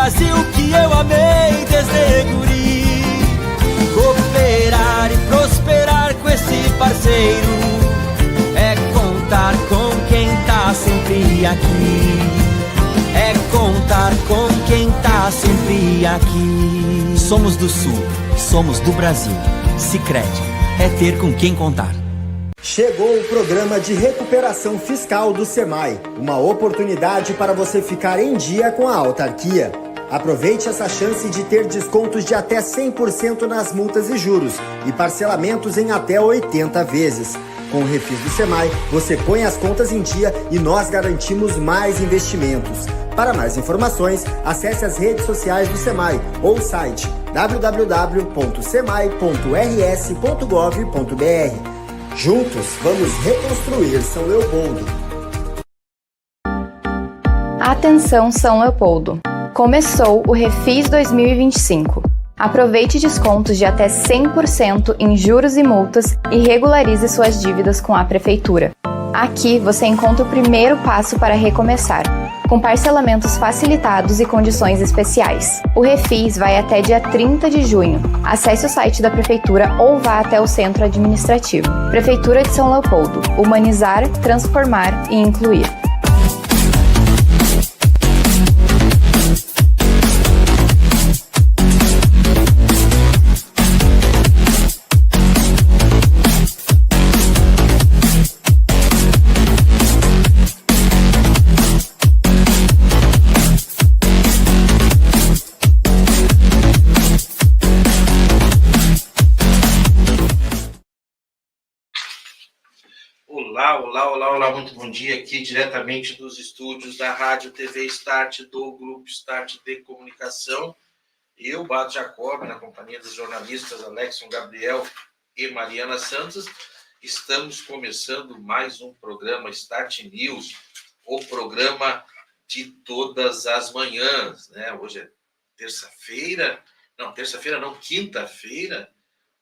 Brasil que eu amei desde guri. Cooperar e prosperar com esse parceiro é contar com quem tá sempre aqui. É contar com quem tá sempre aqui. Somos do Sul, somos do Brasil. Sicredi é ter com quem contar. Chegou o programa de recuperação fiscal do SEMAI, uma oportunidade para você ficar em dia com a autarquia. Aproveite essa chance de ter descontos de até 100% nas multas e juros e parcelamentos em até 80 vezes. Com o Refis do SEMAI, você põe as contas em dia e nós garantimos mais investimentos. Para mais informações, acesse as redes sociais do SEMAI ou o site www.semai.rs.gov.br. Juntos, vamos reconstruir São Leopoldo. Atenção, São Leopoldo! Começou o Refis 2025. Aproveite descontos de até 100% em juros e multas e regularize suas dívidas com a Prefeitura. Aqui você encontra o primeiro passo para recomeçar, com parcelamentos facilitados e condições especiais. O Refis vai até dia 30 de junho. Acesse o site da Prefeitura ou vá até o Centro Administrativo. Prefeitura de São Leopoldo. Humanizar, transformar e incluir. Olá, muito bom dia aqui diretamente dos estúdios da Rádio TV Start, do Grupo Start de Comunicação. Eu, Bado Jacob, na companhia dos jornalistas Alexson Gabriel e Mariana Santos, estamos começando mais um programa Start News, o programa de todas as manhãs, né? Hoje é quinta-feira,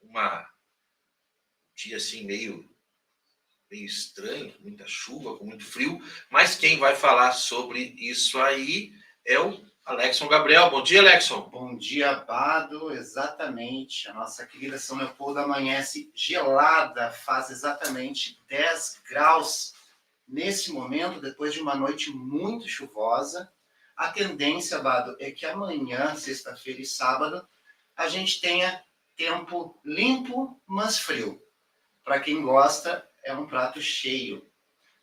um dia assim meio estranho, com muita chuva, com muito frio, mas quem vai falar sobre isso aí é o Alexson Gabriel. Bom dia, Alexson. Bom dia, Bado. Exatamente. A nossa querida São Leopoldo amanhece gelada, faz exatamente 10 graus nesse momento, depois de uma noite muito chuvosa. A tendência, Bado, é que amanhã, sexta-feira e sábado, a gente tenha tempo limpo, mas frio. Para quem gosta, é um prato cheio.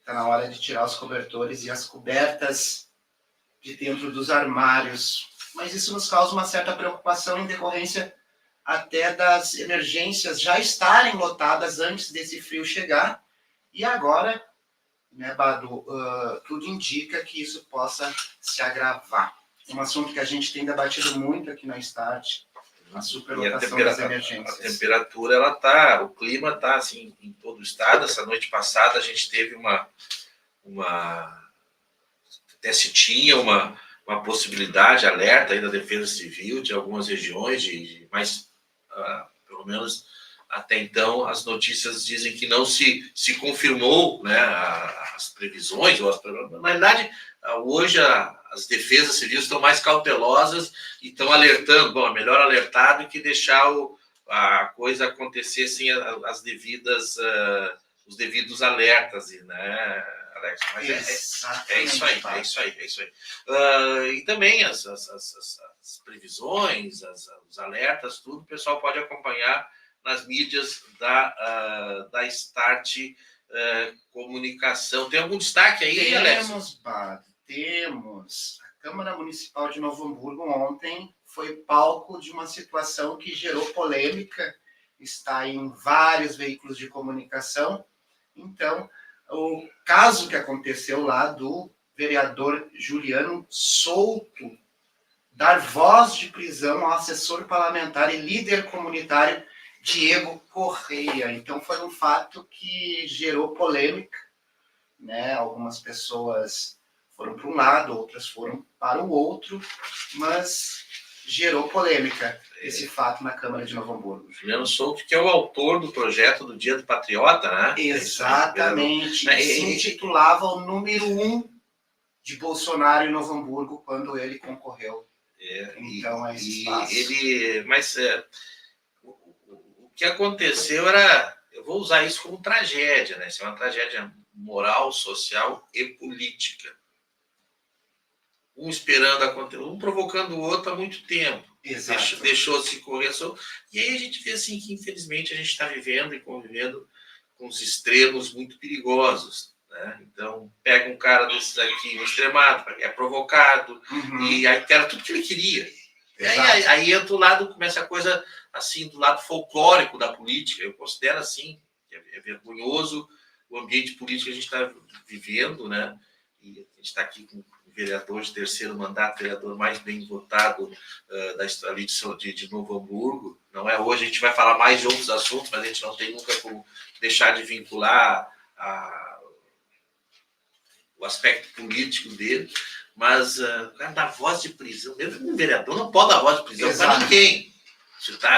Está na hora de tirar os cobertores e as cobertas de dentro dos armários. Mas isso nos causa uma certa preocupação em decorrência até das emergências já estarem lotadas antes desse frio chegar. E agora, né, Bado, tudo indica que isso possa se agravar. Um assunto que a gente tem debatido muito aqui na Start, a superlotação das emergências. A temperatura, o clima está assim em todo o estado. Essa noite passada a gente teve até se tinha uma possibilidade, alerta aí da Defesa Civil de algumas regiões, mas pelo menos até então as notícias dizem que não se confirmou, né, as previsões. Na realidade, hoje as defesas civis estão mais cautelosas e estão alertando. Bom, é melhor alertar do que deixar a coisa acontecer sem os devidos alertas, né, Alex? Mas é isso aí. E também as previsões, os alertas, tudo, o pessoal pode acompanhar nas mídias da Start Comunicação. Tem algum destaque aí, Alex? Temos. A Câmara Municipal de Novo Hamburgo ontem foi palco de uma situação que gerou polêmica, está em vários veículos de comunicação. Então, o caso que aconteceu lá do vereador Juliano Souto dar voz de prisão ao assessor parlamentar e líder comunitário Diego Correia. Então, foi um fato que gerou polêmica, né? Algumas pessoas foram para um lado, outras foram para o outro, mas gerou polêmica esse fato na Câmara de Novo Hamburgo. Juliano Souto, que é o autor do projeto do Dia do Patriota, né? Exatamente. Se intitulava o número 1 de Bolsonaro em Novo Hamburgo quando ele concorreu Então, é esse espaço. O que aconteceu era, eu vou usar isso como tragédia, né? Isso é uma tragédia moral, social e política. Um esperando acontecer, um provocando o outro há muito tempo. Deixou-se correr. E aí a gente vê assim que, infelizmente, a gente está vivendo e convivendo com os extremos muito perigosos. Né? Então, pega um cara desses aqui, um extremado, é provocado, e aí era tudo que ele queria. E aí entra o lado, começa a coisa assim, do lado folclórico da política. Eu considero assim, é vergonhoso o ambiente político que a gente está vivendo, né? E a gente está aqui com um vereador de terceiro mandato, vereador mais bem votado da história de Novo Hamburgo. Não é hoje, a gente vai falar mais de outros assuntos, mas a gente não tem nunca como deixar de vincular o aspecto político dele. Mas o cara dá voz de prisão, mesmo um vereador não pode dar voz de prisão para ninguém.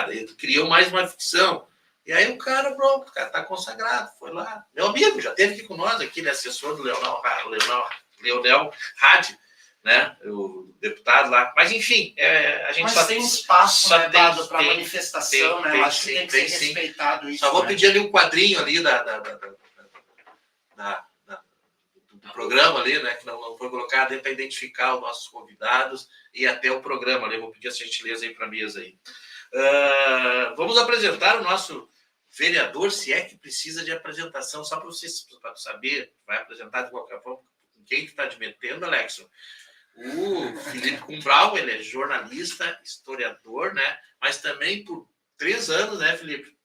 Ele criou mais uma ficção. E aí o cara, pronto, o cara está consagrado, foi lá. Meu amigo, já esteve aqui com nós, aqui, ele é assessor do Leonel Hadi, né? O deputado lá. Mas enfim, a gente só tem um espaço dado para manifestação, né? Eu acho que tem que ser respeitado isso. Só vou pedir ali um quadrinho ali do programa ali, né, que não foi colocado para identificar os nossos convidados e até o programa ali. Vou pedir essa gentileza aí para a mesa aí. Vamos apresentar o nosso vereador, se é que precisa de apresentação, só para vocês saber, vai apresentar de qualquer forma com quem que está admetendo, Alexson. O Felipe Cumbral, ele é jornalista, historiador, né, mas também por 3 anos, né, Felipe,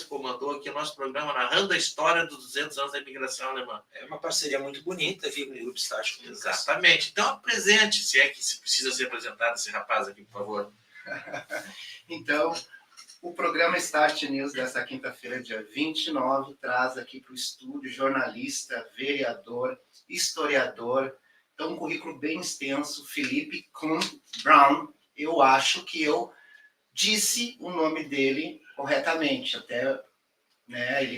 comandou aqui o nosso programa narrando a história dos 200 anos da imigração alemã. É uma parceria muito bonita aqui com o Grupo Estágio. Exatamente. Então, apresente, se é que precisa ser apresentado esse rapaz aqui, por favor. Então, o programa Start News dessa quinta-feira, dia 29, traz aqui para o estúdio jornalista, vereador, historiador, então um currículo bem extenso, Felipe Brown. Eu acho que eu disse o nome dele corretamente, até, né, ele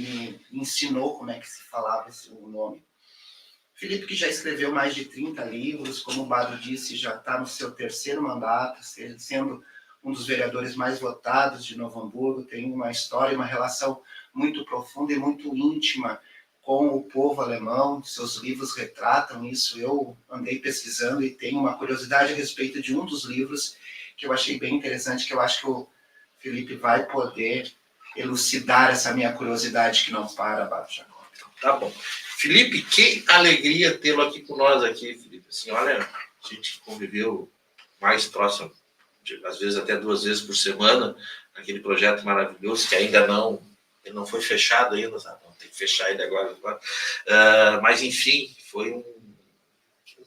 me ensinou como é que se falava o nome. Felipe, que já escreveu mais de 30 livros, como o Bado disse, já está no seu 3º mandato, sendo um dos vereadores mais votados de Novo Hamburgo, tem uma história, uma relação muito profunda e muito íntima com o povo alemão, seus livros retratam isso. Eu andei pesquisando e tenho uma curiosidade a respeito de um dos livros que eu achei bem interessante, que eu acho que o Felipe vai poder elucidar essa minha curiosidade que não para, Bado Jacó. Tá bom. Felipe, que alegria tê-lo aqui com nós aqui, Felipe. Assim, olha, a gente conviveu mais próximo, às vezes até 2 vezes por semana, naquele projeto maravilhoso que ainda ele não foi fechado ainda, sabe? Não tem que fechar ainda agora. Mas, enfim, foi um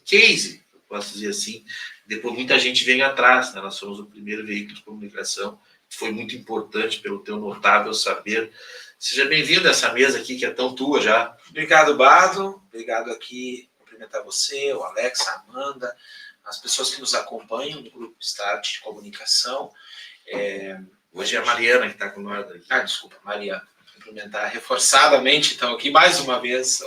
case, eu posso dizer assim. Depois muita gente veio atrás, né? Nós somos o primeiro veículo de comunicação, que foi muito importante pelo teu notável saber. Seja bem-vindo a essa mesa aqui, que é tão tua já. Obrigado, Bado. Obrigado aqui, cumprimentar você, o Alex, a Amanda, as pessoas que nos acompanham no Grupo Start de Comunicação. Hoje é a Mariana que está com nós aqui. Desculpa, Mariana. Cumprimentar reforçadamente, então, aqui mais uma vez,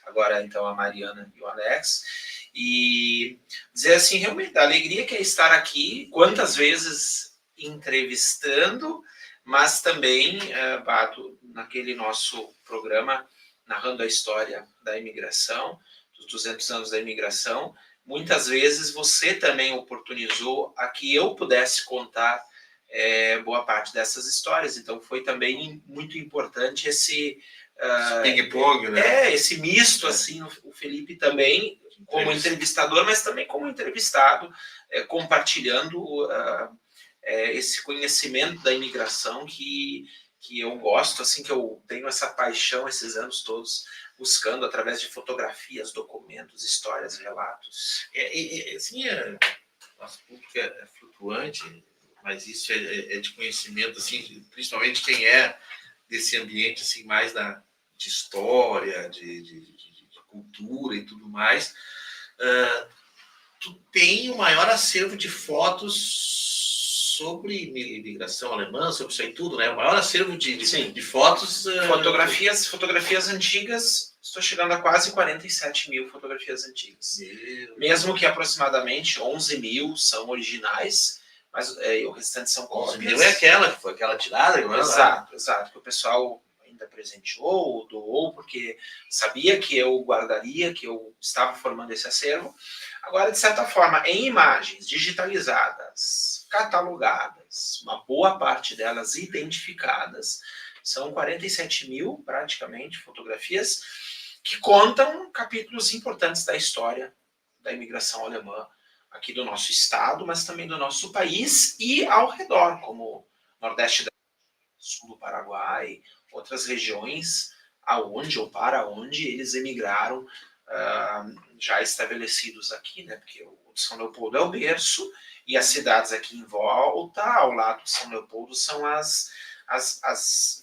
agora, então, a Mariana e o Alex. E dizer assim, realmente, a alegria que é estar aqui, quantas vezes entrevistando, mas também, Bado, naquele nosso programa, narrando a história da imigração, dos 200 anos da imigração, muitas vezes você também oportunizou a que eu pudesse contar boa parte dessas histórias. Então foi também muito importante esse ping-pong, né? Esse misto, assim, o Felipe também como entrevistador, mas também como entrevistado, compartilhando esse conhecimento da imigração que eu gosto, assim, que eu tenho essa paixão esses anos todos, buscando através de fotografias, documentos, histórias, relatos. Assim, nosso público é flutuante, mas isso é de conhecimento, assim, principalmente quem é desse ambiente assim, mais de história, de cultura e tudo mais. Tu tem o maior acervo de fotos sobre imigração alemã, sobre isso aí tudo, né? O maior acervo Sim. de fotos. Fotografias antigas, estou chegando a quase 47 mil fotografias antigas. Mesmo que aproximadamente 11 mil são originais, mas o restante são 11 cópias. mil é aquela, que foi aquela tirada. Exato, que o pessoal ainda presenteou, doou, porque sabia que eu guardaria, que eu estava formando esse acervo. Agora, de certa forma, em imagens digitalizadas, catalogadas, uma boa parte delas identificadas, são 47 mil, praticamente, fotografias que contam capítulos importantes da história da imigração alemã aqui do nosso estado, mas também do nosso país e ao redor, como Nordeste do Sul do Paraguai, outras regiões aonde ou para onde eles emigraram, já estabelecidos aqui, né? Porque o São Leopoldo é o berço e as cidades aqui em volta, ao lado de São Leopoldo, são as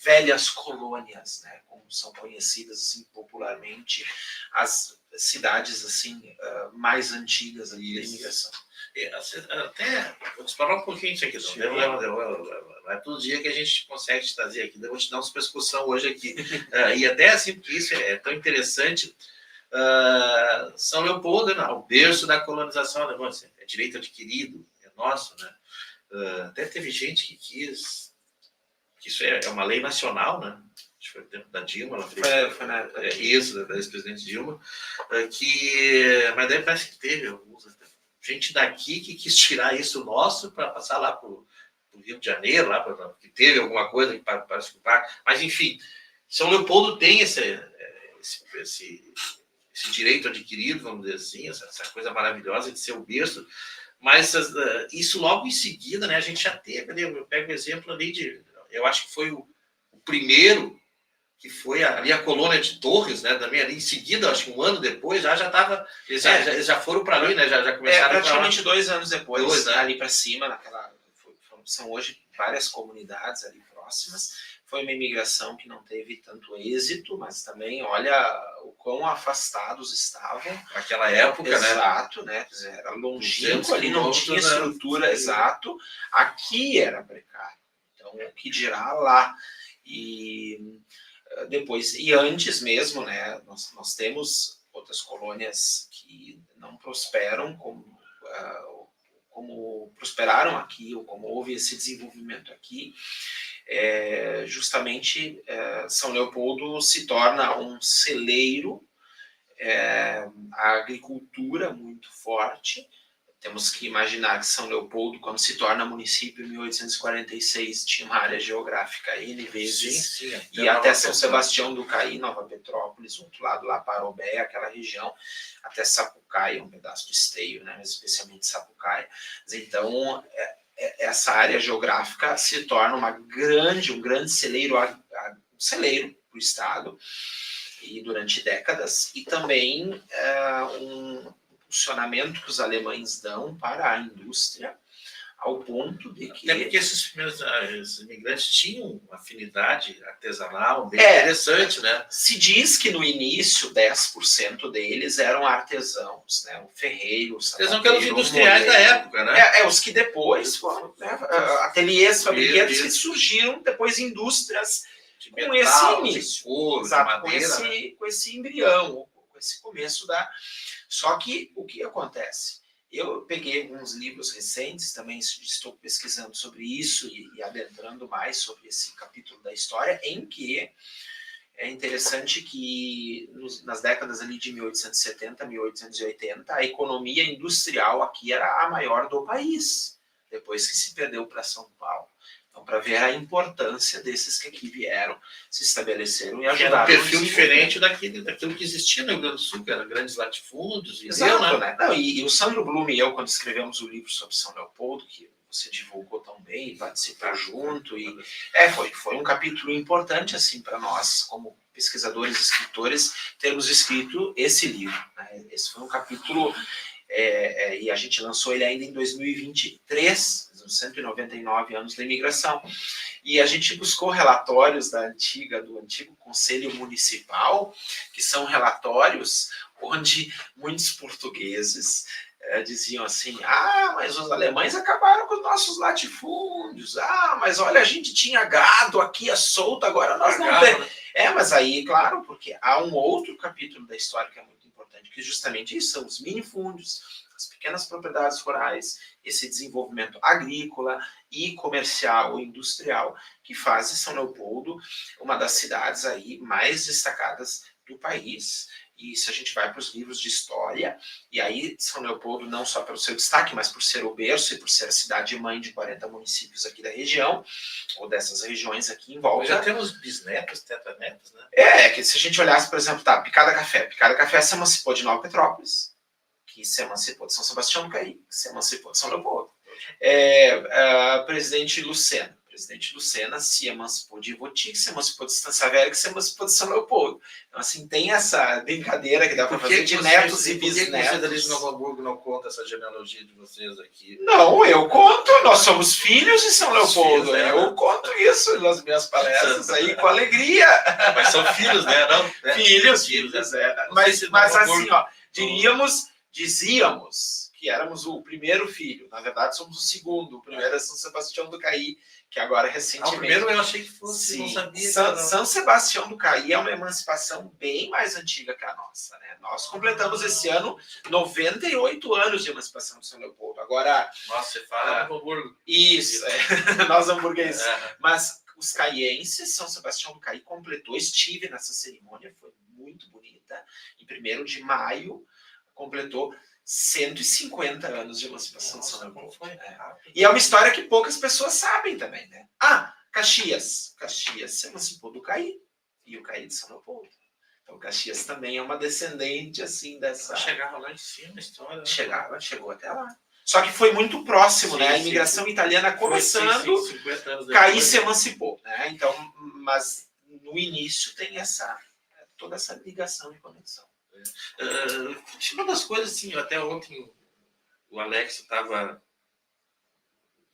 velhas colônias, né? Como são conhecidas assim, popularmente, as cidades assim mais antigas ali da imigração. Até, vou te falar um pouquinho disso aqui, não é todo dia que a gente consegue te trazer aqui, eu vou te dar uma discussão hoje aqui. E até assim, porque isso é tão interessante. São Leopoldo, o berço da colonização alemã, é direito adquirido, é nosso, né? Até teve gente que quis, que isso é uma lei nacional, né? Acho que foi o tempo da Dilma, ela fez, foi na época isso, da ex-presidente Dilma, mas daí parece que teve gente daqui que quis tirar isso nosso para passar lá para o Rio de Janeiro, lá que teve alguma coisa para participar, mas enfim, São Leopoldo tem esse direito adquirido, vamos dizer assim, essa coisa maravilhosa de ser o berço, mas isso logo em seguida, né, a gente já teve, eu pego o exemplo ali eu acho que foi o primeiro, que foi ali a colônia de Torres, né, também ali em seguida, acho que um ano depois, já estava, eles já foram para ali, né, já começaram praticamente 2 anos depois, né? ali para cima, são hoje várias comunidades ali próximas. Foi uma imigração que não teve tanto êxito, mas também, olha o quão afastados estavam. Naquela época, exato, né? Era longínquo, ali não tinha estrutura, exato. Aqui era precário. Então, o que dirá lá? E depois, e antes mesmo, né? Nós temos outras colônias que não prosperam como prosperaram aqui, ou como houve esse desenvolvimento aqui. Justamente São Leopoldo se torna um celeiro, a agricultura muito forte. Temos que imaginar que São Leopoldo, quando se torna município em 1846, tinha uma área geográfica N vezes, e até São Sebastião do Caí, Nova Petrópolis, outro lado lá, Parobé, aquela região, até Sapucaia, um pedaço de Esteio, né, mas especialmente Sapucaia. Então, essa área geográfica se torna um grande celeiro, para o Estado, e durante décadas, e também um funcionamento que os alemães dão para a indústria, ao ponto de que... Até porque esses imigrantes tinham uma afinidade artesanal bem interessante, né? Se diz que no início 10% deles eram artesãos, né? O ferreiro, o sapateiro, artesão que eram os industriais da época, né? Os que depois foram, né? Ateliês, fabricantes que surgiram depois indústrias de metal, com esse início, couro, exato, madeira, com esse embrião, com esse começo da... Só que o que acontece? Eu peguei alguns livros recentes, também estou pesquisando sobre isso e adentrando mais sobre esse capítulo da história, em que é interessante que nas décadas ali de 1870, 1880, a economia industrial aqui era a maior do país, depois que se perdeu para São Paulo. Então, para ver a importância desses que aqui vieram, se estabeleceram e ajudaram. Era um perfil diferente daquilo que existia no Rio Grande do Sul, que eram grandes latifúndios. Exato, né? Não, e o Sandro Blume e eu, quando escrevemos o livro sobre São Leopoldo, que você divulgou tão bem, participou junto, e foi um capítulo importante assim para nós, como pesquisadores e escritores, termos escrito esse livro, né? Esse foi um capítulo... e a gente lançou ele ainda em 2023, 199 anos da imigração, e a gente buscou relatórios do antigo Conselho Municipal, que são relatórios onde muitos portugueses diziam assim, mas os alemães acabaram com os nossos latifúndios, mas olha, a gente tinha gado aqui solto, agora nós não temos. Mas aí, claro, porque há um outro capítulo da história que é muito importante, que justamente isso são os minifúndios, as pequenas propriedades rurais, esse desenvolvimento agrícola e comercial, industrial, que faz de São Leopoldo uma das cidades aí mais destacadas do país. E se a gente vai para os livros de história, e aí São Leopoldo, não só pelo seu destaque, mas por ser o berço e por ser a cidade-mãe de 40 municípios aqui da região, ou dessas regiões aqui em volta. Já temos bisnetos, tetranetos, né? Que se a gente olhasse, por exemplo, Picada Café. Picada Café se emancipou de Nova Petrópolis, que se emancipou de São Sebastião do Caí, que se emancipou de São Leopoldo. Presidente Lucena se emancipou de Ivoti, que se emancipou de Estância Velha, que se emancipou de São Leopoldo. Então, assim, tem essa brincadeira que dá para fazer de netos e bisnetos. Por que vocês ali de Novo Hamburgo não contam essa genealogia de vocês aqui? Não, eu conto. Nós somos filhos de São Leopoldo. Eu conto isso nas minhas palestras aí com alegria. Mas são filhos, né? Não? Filhos. Mas assim, dizíamos que éramos o primeiro filho. Na verdade, somos o segundo. O primeiro é São Sebastião do Caí, que agora recentemente... O primeiro eu achei que fosse, Sim. Não sabia. São Sebastião do Caí é uma emancipação bem mais antiga que a nossa, né? Nós completamos esse ano 98 anos de emancipação de São Leopoldo. Agora... Nossa, você fala Novo Hamburgo. Isso, nós hamburgueses. Mas os caienses, São Sebastião do Caí completou, estive nessa cerimônia, foi muito bonita. Em 1º de maio, completou 150 anos de emancipação de São Leopoldo. E é uma história que poucas pessoas sabem também, né? Caxias se emancipou do Caí, e o Caí de São Leopoldo. Então, Caxias também é uma descendente, assim, dessa... Chegava lá em cima a história. Chegou até lá. Só que foi muito próximo, né? A imigração italiana começando, 50 anos depois, Caí se emancipou, né? Então, mas no início tem toda essa ligação e conexão. Uma das coisas, assim, até ontem o Alex estava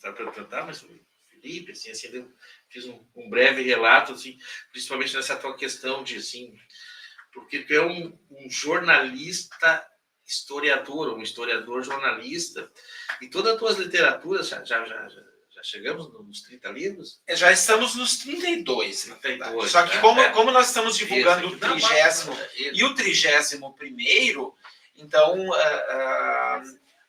para apresentar, mas o Felipe, assim, eu fiz um breve relato, assim, principalmente nessa tua questão de, assim, porque tu é um jornalista historiador, um historiador jornalista, e todas as tuas literaturas, já chegamos nos 30 livros? Já estamos nos 32, na verdade. Só que como nós estamos divulgando o 30º e o 31º, então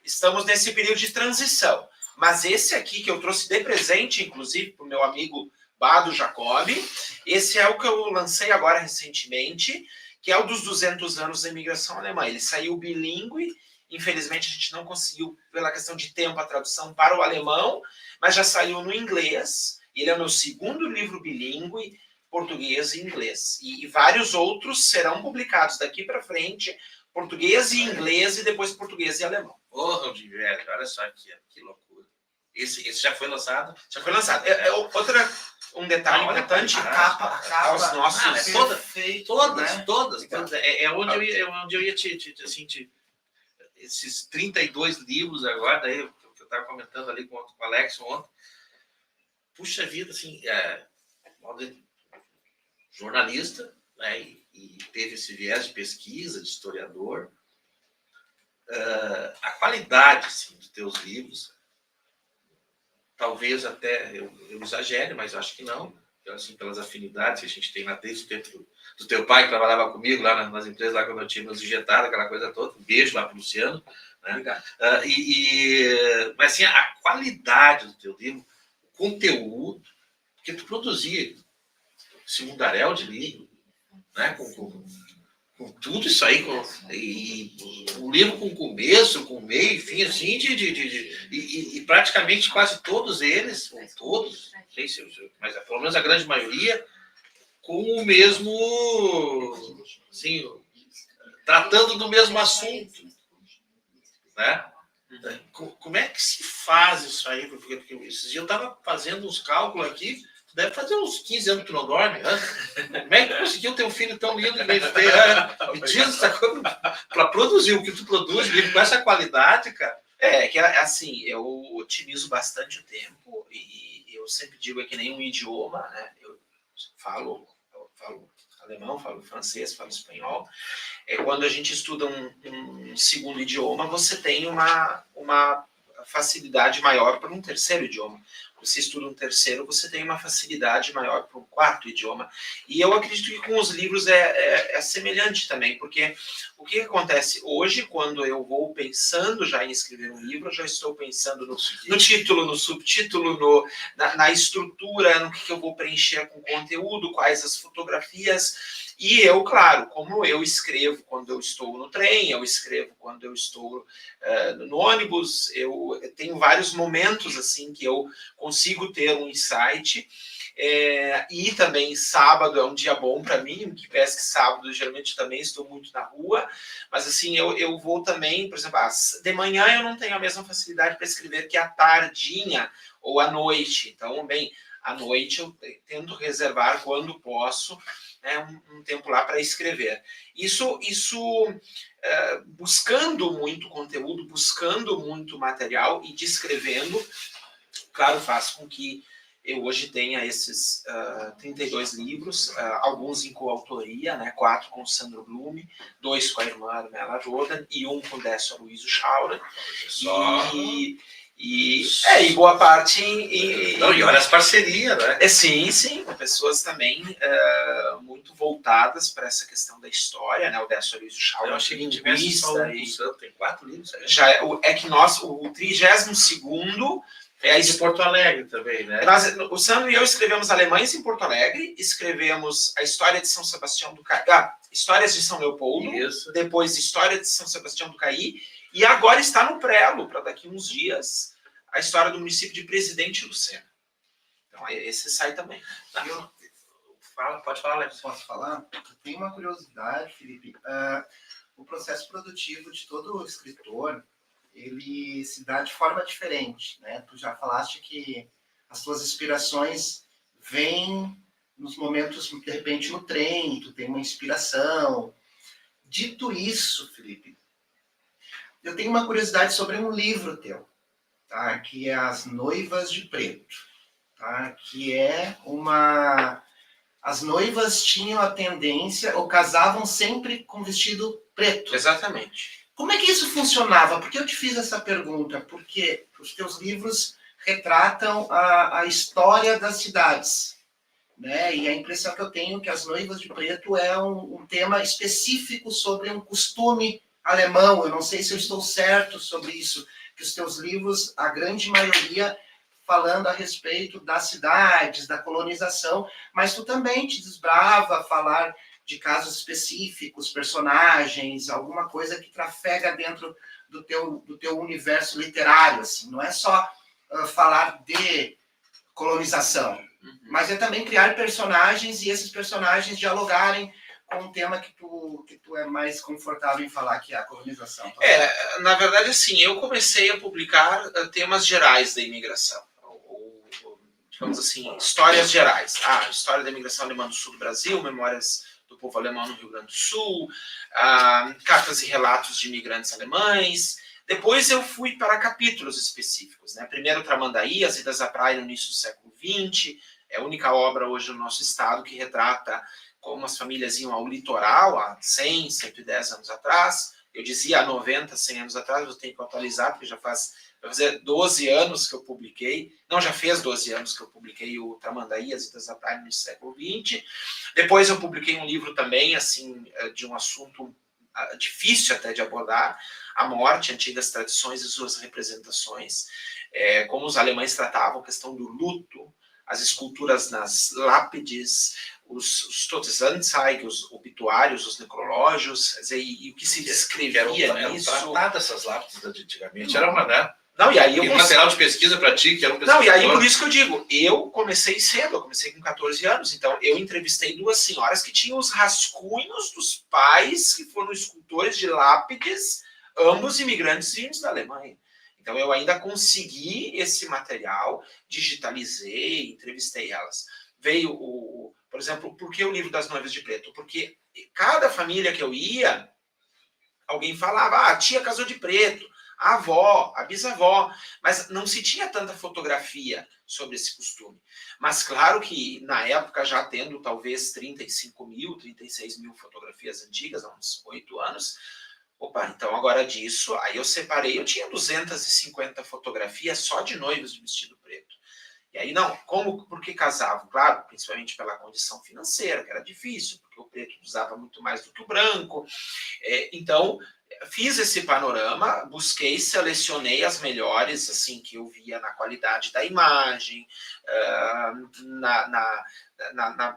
estamos nesse período de transição. Mas esse aqui que eu trouxe de presente, inclusive, para o meu amigo Bado Jacobi, esse é o que eu lancei agora recentemente, que é o dos 200 anos da imigração alemã. Ele saiu bilíngue, infelizmente a gente não conseguiu, pela questão de tempo, a tradução para o alemão, mas já saiu no inglês. Ele é o meu segundo livro bilíngue, português e inglês. E vários outros serão publicados daqui para frente, português e inglês, e depois português e alemão. Velho, olha só que loucura. Esse já foi lançado? Já foi lançado. Um detalhe importante, a capa aos nossos... Todas. É onde eu ia te esses 32 livros agora, daí que eu estava comentando ali com o Alex ontem. Puxa vida, assim, jornalista, né, e teve esse viés de pesquisa, de historiador. A qualidade, assim, dos teus livros, talvez até eu exagere, mas eu acho que não. Assim, pelas afinidades que a gente tem desde o tempo do teu pai, que trabalhava comigo lá nas empresas, lá quando eu tinha meus injetados, aquela coisa toda. Um beijo lá para o Luciano. Né? Mas assim, a qualidade do teu livro, o conteúdo, porque tu produzia esse mundaréu de livro, né? Com tudo isso aí, e um livro com começo, com meio, fim, assim, e praticamente quase todos eles, todos, não sei se, mas pelo menos a grande maioria, com o mesmo, assim, tratando do mesmo assunto, né? Como é que se faz isso aí? Porque esses dias eu estava fazendo uns cálculos aqui. Deve fazer uns 15 anos que tu não dorme, né? Como é que conseguiu ter um filho tão lindo em vez de ter? Me diz essa coisa para produzir o que tu produz com essa qualidade, cara. Que assim, eu otimizo bastante o tempo e eu sempre digo que nem um idioma, né? Eu falo falo alemão, falo francês, falo espanhol. Quando a gente estuda um segundo idioma, você tem uma facilidade maior para um terceiro idioma. Você estuda um terceiro, você tem uma facilidade maior para um quarto idioma. E eu acredito que com os livros é semelhante também, porque o que acontece hoje, quando eu vou pensando já em escrever um livro, eu já estou pensando no título, no subtítulo, na estrutura, no que eu vou preencher com conteúdo, quais as fotografias. E eu, claro, como eu escrevo quando eu estou no trem, eu escrevo quando eu estou no ônibus, eu tenho vários momentos assim que eu consigo ter um insight. E também sábado é um dia bom para mim, que parece que sábado geralmente também estou muito na rua, mas assim, eu vou também, por exemplo, de manhã eu não tenho a mesma facilidade para escrever que à tardinha ou à noite. Então, bem, à noite eu tento reservar quando posso, né, um tempo lá para escrever. Isso buscando muito conteúdo, buscando muito material e descrevendo, claro, faz com que eu hoje tenha esses 32 livros, alguns em coautoria, né, 4 com o Sandro Blume, 2 com a irmã Armela Rodan e 1 com o Décio Aloysio Schaura. E boa parte e olha as parcerias, né? Sim, pessoas também muito voltadas para essa questão da história, né? O Décio Aloysio Schaura. Eu achei que tivesse só tem 4 livros. Já o 32º de Porto Alegre também, né? O Sandro e eu escrevemos Alemães em Porto Alegre, escrevemos a História de São Sebastião do Caí, Histórias de São Leopoldo, depois História de São Sebastião do Caí, e agora está no prelo, para daqui uns dias, a história do município de Presidente Lucena. Então, esse sai também. Pode falar, Alex. Posso falar? Tem uma curiosidade, Felipe. O processo produtivo de todo escritor, ele se dá de forma diferente, né? Tu já falaste que as tuas inspirações vêm nos momentos, de repente, no trem, tu tem uma inspiração. Dito isso, Felipe, eu tenho uma curiosidade sobre um livro teu, tá? Que é As Noivas de Preto, tá? Que é uma... As noivas tinham a tendência, ou casavam sempre com vestido preto. Exatamente. Como é que isso funcionava? Por que eu te fiz essa pergunta? Porque os teus livros retratam a história das cidades, né? E a impressão que eu tenho é que As Noivas de Preto é um tema específico sobre um costume alemão. Eu não sei se eu estou certo sobre isso, que os teus livros, a grande maioria, falando a respeito das cidades, da colonização, mas tu também te desbrava a falar de casos específicos, personagens, alguma coisa que trafega dentro do teu universo literário, assim. Não é só falar de colonização, mas é também criar personagens e esses personagens dialogarem com um tema que tu é mais confortável em falar, que é a colonização. Na verdade, assim, eu comecei a publicar temas gerais da imigração. Digamos assim, histórias gerais. História da imigração alemã do sul do Brasil, memórias do povo alemão no Rio Grande do Sul, cartas e relatos de imigrantes alemães. Depois eu fui para capítulos específicos, né? Primeiro Tramandaí, As Idas à Praia no início do século XX, é a única obra hoje no nosso estado que retrata como as famílias iam ao litoral há 100, 110 anos atrás. Eu dizia há 90, 100 anos atrás, eu tenho que atualizar, porque vai fazer 12 anos que eu publiquei, já fez 12 anos que eu publiquei o Tramandaí, As Idas à Praia no século XX. Depois eu publiquei um livro também, assim, de um assunto difícil até de abordar, a morte, antigas tradições e suas representações, como os alemães tratavam a questão do luto, as esculturas nas lápides, os Todesanzeige, os obituários, os necrológios, e o que se descrevia nisso. Eram tratadas essas lápides antigamente, era uma, né? E aí um material de pesquisa para ti, que era um pesquisador. E aí por isso que eu digo, eu comecei cedo, eu comecei com 14 anos, então eu entrevistei 2 senhoras que tinham os rascunhos dos pais que foram escultores de lápides, ambos imigrantes vindos da Alemanha. Então eu ainda consegui esse material, digitalizei, entrevistei elas. Veio por exemplo, por que o livro das Noivas de Preto? Porque cada família que eu ia, alguém falava, a tia casou de preto, a avó, a bisavó, mas não se tinha tanta fotografia sobre esse costume. Mas claro que na época, já tendo talvez 35 mil, 36 mil fotografias antigas, há uns 8 anos, opa, então agora disso, aí eu separei, eu tinha 250 fotografias só de noivos de vestido preto. E aí, não, por que casavam? Claro, principalmente pela condição financeira, que era difícil, porque o preto usava muito mais do que o branco. Então, fiz esse panorama, busquei, selecionei as melhores, assim, que eu via na qualidade da imagem,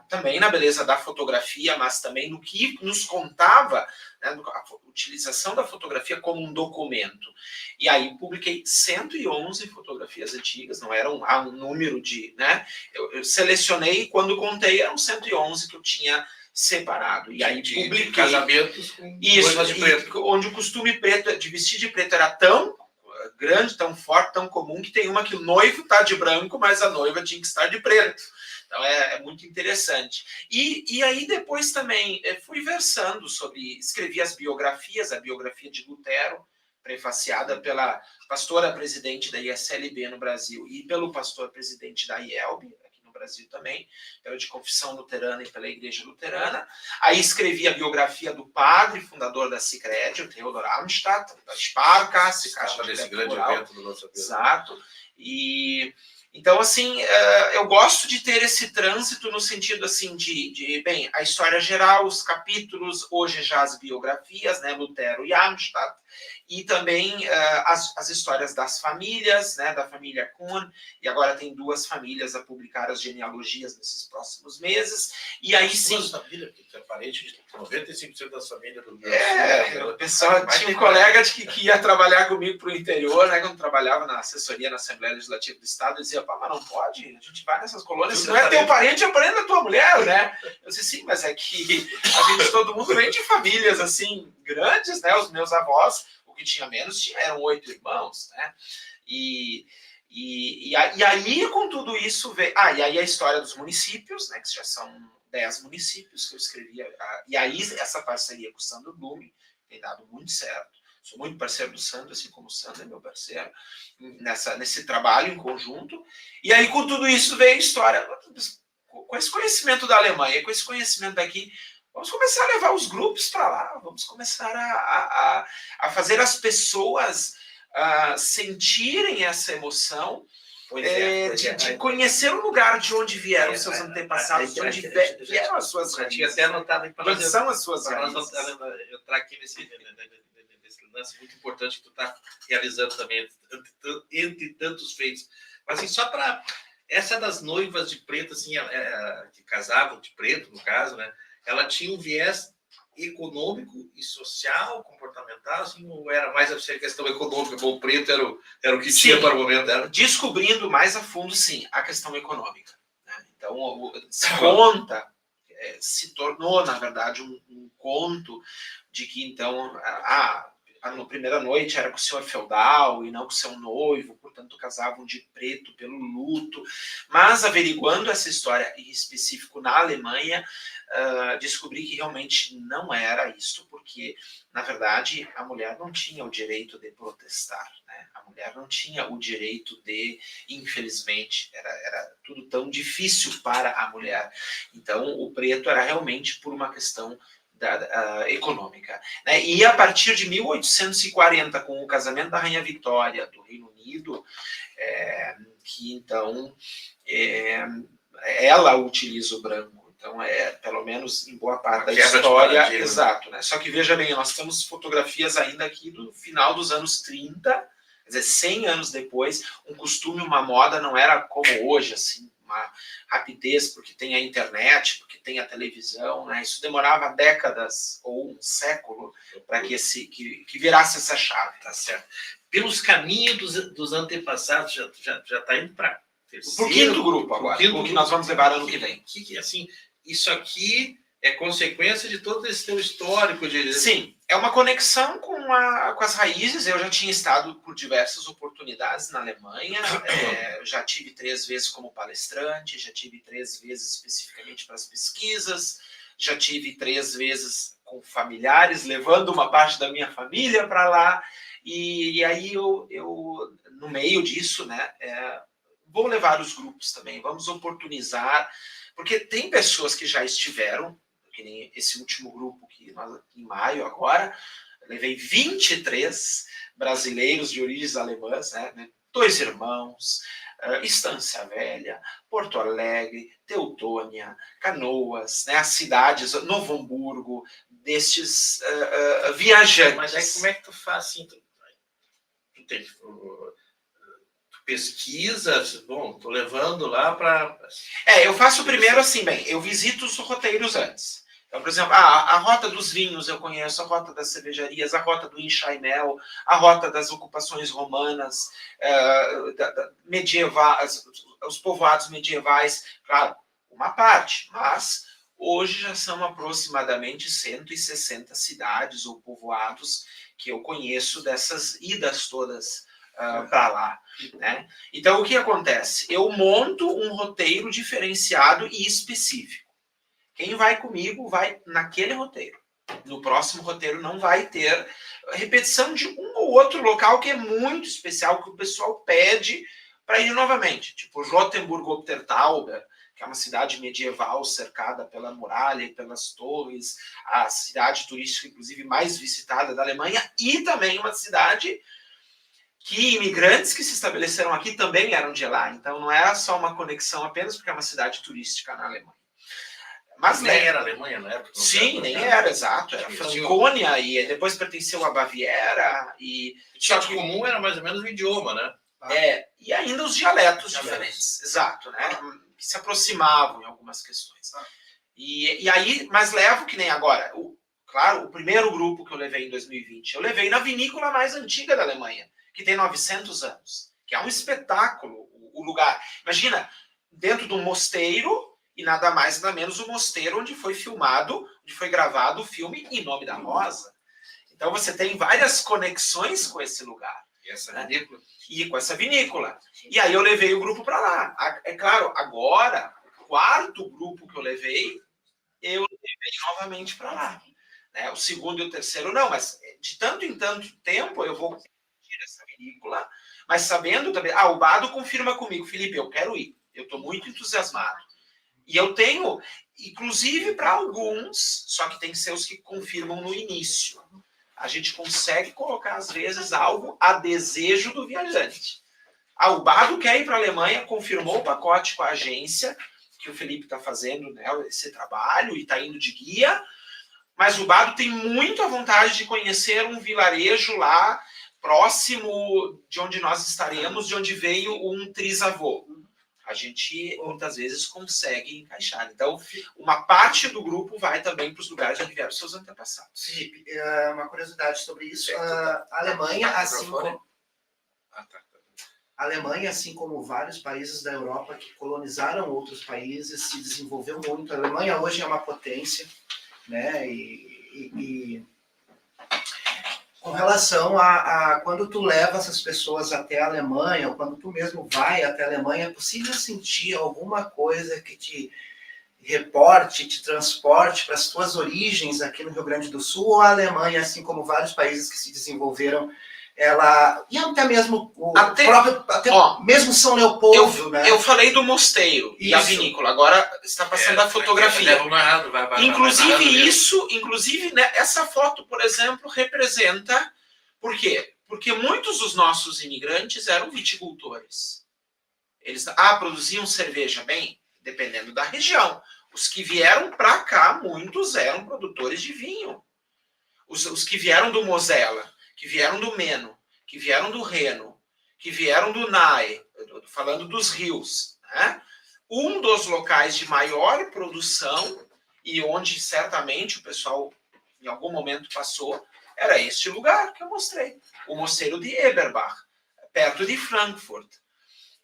também na beleza da fotografia, mas também no que nos contava, né, a utilização da fotografia como um documento. E aí publiquei 111 fotografias antigas, não era um número de... né, eu selecionei, quando contei, eram 111 que eu tinha separado. E aí publiquei casamentos com noivas de preto, onde o costume preto de vestir de preto era tão grande, tão forte, tão comum, que tem uma que o noivo está de branco, mas a noiva tinha que estar de preto. Então é muito interessante. E aí depois também fui versando sobre, escrevi as biografias, a biografia de Lutero, prefaciada pela pastora presidente da ISLB no Brasil e pelo pastor presidente da IELB, Brasil também, pela de Confissão Luterana e pela Igreja Luterana. Aí escrevi a biografia do padre, fundador da Sicredi, o Theodor Amstadt, da Sparkasse, Caixa desse grande evento do nosso evento. Exato. E então, assim, eu gosto de ter esse trânsito no sentido, assim, bem, a história geral, os capítulos, hoje já as biografias, né, Lutero e Amstadt, e também as histórias das famílias, né, da família Kuhn, e agora tem 2 famílias a publicar as genealogias nesses próximos meses, e aí sim... 2 famílias, porque é parente de 95% das famílias do o pessoal tinha um colega que ia trabalhar comigo para o interior, né, quando trabalhava na assessoria na Assembleia Legislativa do Estado, ele dizia, pá, mas não pode, a gente vai nessas colônias, se não é teu parente, é parente da tua mulher, né? Eu disse, sim, mas é que todo mundo vem de famílias, assim, grandes, né, os meus avós, o que tinha menos, eram 8 irmãos, né, e aí, com tudo isso, veio... e aí a história dos municípios, né, que já são 10 municípios que eu escrevia, e aí essa parceria com o Sandro Blume tem dado muito certo. Sou muito parceiro do Sandro, assim como o Sandro é meu parceiro, nesse trabalho em conjunto. E aí, com tudo isso, veio a história, com esse conhecimento da Alemanha, com esse conhecimento daqui, vamos começar a levar os grupos para lá, vamos começar a fazer as pessoas sentirem essa emoção, de conhecer o lugar de onde vieram seus antepassados, de onde vieram as suas raízes. Tinha até anotado quais são as suas raízes. Eu trago aqui nesse lance muito importante que tu está realizando também, entre tantos feitos. Mas assim, só para... Essa das noivas de preto, assim, que casavam de preto, no caso, né? Ela tinha um viés econômico e social, comportamental, assim, ou era mais a questão econômica, bom, o preto era o que sim, tinha para o momento dela? Descobrindo mais a fundo, sim, a questão econômica, né? Então, se conta, se tornou, na verdade, um conto de que, então, na primeira noite era com o senhor feudal e não com o seu noivo, portanto casavam de preto pelo luto, mas averiguando essa história em específico na Alemanha, descobri que realmente não era isso, porque na verdade a mulher não tinha o direito de protestar, né? A mulher não tinha o direito de, infelizmente, era tudo tão difícil para a mulher, então o preto era realmente por uma questão econômica, né? E a partir de 1840, com o casamento da Rainha Vitória do Reino Unido, que então ela utiliza o branco, então pelo menos em boa parte da história, exato, né? Só que veja bem, nós temos fotografias ainda aqui do final dos anos 30, quer dizer, 100 anos depois, um costume, uma moda não era como hoje, assim, uma rapidez, porque tem a internet, porque tem a televisão, né? Isso demorava décadas ou um século para que virasse essa chave. Tá certo. Pelos caminhos dos antepassados, já está indo para o quinto grupo agora, o que nós vamos levar ano que vem. Assim, isso aqui é consequência de todo esse teu histórico de... Sim, é uma conexão com as raízes. Eu já tinha estado por diversas oportunidades na Alemanha, eu já tive 3 vezes como palestrante, já tive 3 vezes especificamente para as pesquisas, já tive 3 vezes com familiares, levando uma parte da minha família para lá, e aí eu, no meio disso, né, vou levar os grupos também, vamos oportunizar, porque tem pessoas que já estiveram, que nem esse último grupo que nós, em maio agora, levei 23 brasileiros de origens alemãs, né? 2 irmãos, Estância Velha, Porto Alegre, Teutônia, Canoas, né? As cidades, Novo Hamburgo, destes viajantes. Mas aí como é que tu faz assim? Tu pesquisa, bom, tô levando lá para... Eu faço primeiro assim, bem, eu visito os roteiros antes. Então, por exemplo, a rota dos vinhos eu conheço, a rota das cervejarias, a rota do enxaimel, a rota das ocupações romanas, medievais, os povoados medievais, claro, uma parte, mas hoje já são aproximadamente 160 cidades ou povoados que eu conheço dessas idas todas para lá, né? Então, o que acontece? Eu monto um roteiro diferenciado e específico. Quem vai comigo vai naquele roteiro. No próximo roteiro não vai ter repetição de um ou outro local que é muito especial, que o pessoal pede para ir novamente. Tipo Rotenburg-Obtertauber, que é uma cidade medieval cercada pela muralha e pelas torres, a cidade turística, inclusive, mais visitada da Alemanha, e também uma cidade que imigrantes que se estabeleceram aqui também eram de lá. Então não é só uma conexão apenas porque é uma cidade turística na Alemanha. Mas nem era Alemanha na época? Sim, nem era, exato. Era Francônia e depois pertenceu à Baviera. Só que comum era mais ou menos o idioma, né? E ainda os dialetos diferentes, exato, né? Que se aproximavam em algumas questões. E aí, mas levo que nem agora. Claro, o primeiro grupo que eu levei em 2020, eu levei na vinícola mais antiga da Alemanha, que tem 900 anos, que é um espetáculo o lugar. Imagina, dentro de um mosteiro, e nada mais nada menos o mosteiro onde foi filmado, onde foi gravado o filme Em Nome da Rosa. Então você tem várias conexões com esse lugar. E essa vinícola? E com essa vinícola. E aí eu levei o grupo para lá. É claro, agora, o 4º grupo que eu levei novamente para lá. Né? O 2º e o 3º não, mas de tanto em tanto tempo eu vou curtir essa vinícola, mas sabendo também, o Bado confirma comigo, Felipe, eu quero ir, eu estou muito entusiasmado. E eu tenho, inclusive para alguns, só que tem que ser os que confirmam no início. A gente consegue colocar, às vezes, algo a desejo do viajante. O Bado quer ir para a Alemanha, confirmou o pacote com a agência, que o Felipe está fazendo, né, esse trabalho, e está indo de guia, mas o Bado tem muita vontade de conhecer um vilarejo lá, próximo de onde nós estaremos, de onde veio um trisavô. A gente, muitas vezes, consegue encaixar. Então, uma parte do grupo vai também para os lugares onde vieram seus antepassados. Felipe, uma curiosidade sobre isso. A Alemanha, assim como vários países da Europa que colonizaram outros países, se desenvolveu muito. A Alemanha hoje é uma potência, né? E com relação a quando tu leva essas pessoas até a Alemanha, ou quando tu mesmo vai até a Alemanha, é possível sentir alguma coisa que te reporte, te transporte para as tuas origens aqui no Rio Grande do Sul, ou a Alemanha, assim como vários países que se desenvolveram, ela... E até mesmo mesmo São Leopoldo, né? Eu falei do mosteiro e a vinícola, agora está passando a fotografia. Inclusive, né, essa foto, por exemplo, representa... Por quê? Porque muitos dos nossos imigrantes eram viticultores. Eles produziam cerveja bem, dependendo da região. Os que vieram para cá, muitos eram produtores de vinho. Os que vieram do Mosela, que vieram do Meno, que vieram do Reno, que vieram do Nahe, falando dos rios, né? Um dos locais de maior produção, e onde certamente o pessoal em algum momento passou, era este lugar que eu mostrei, o mosteiro de Eberbach, perto de Frankfurt.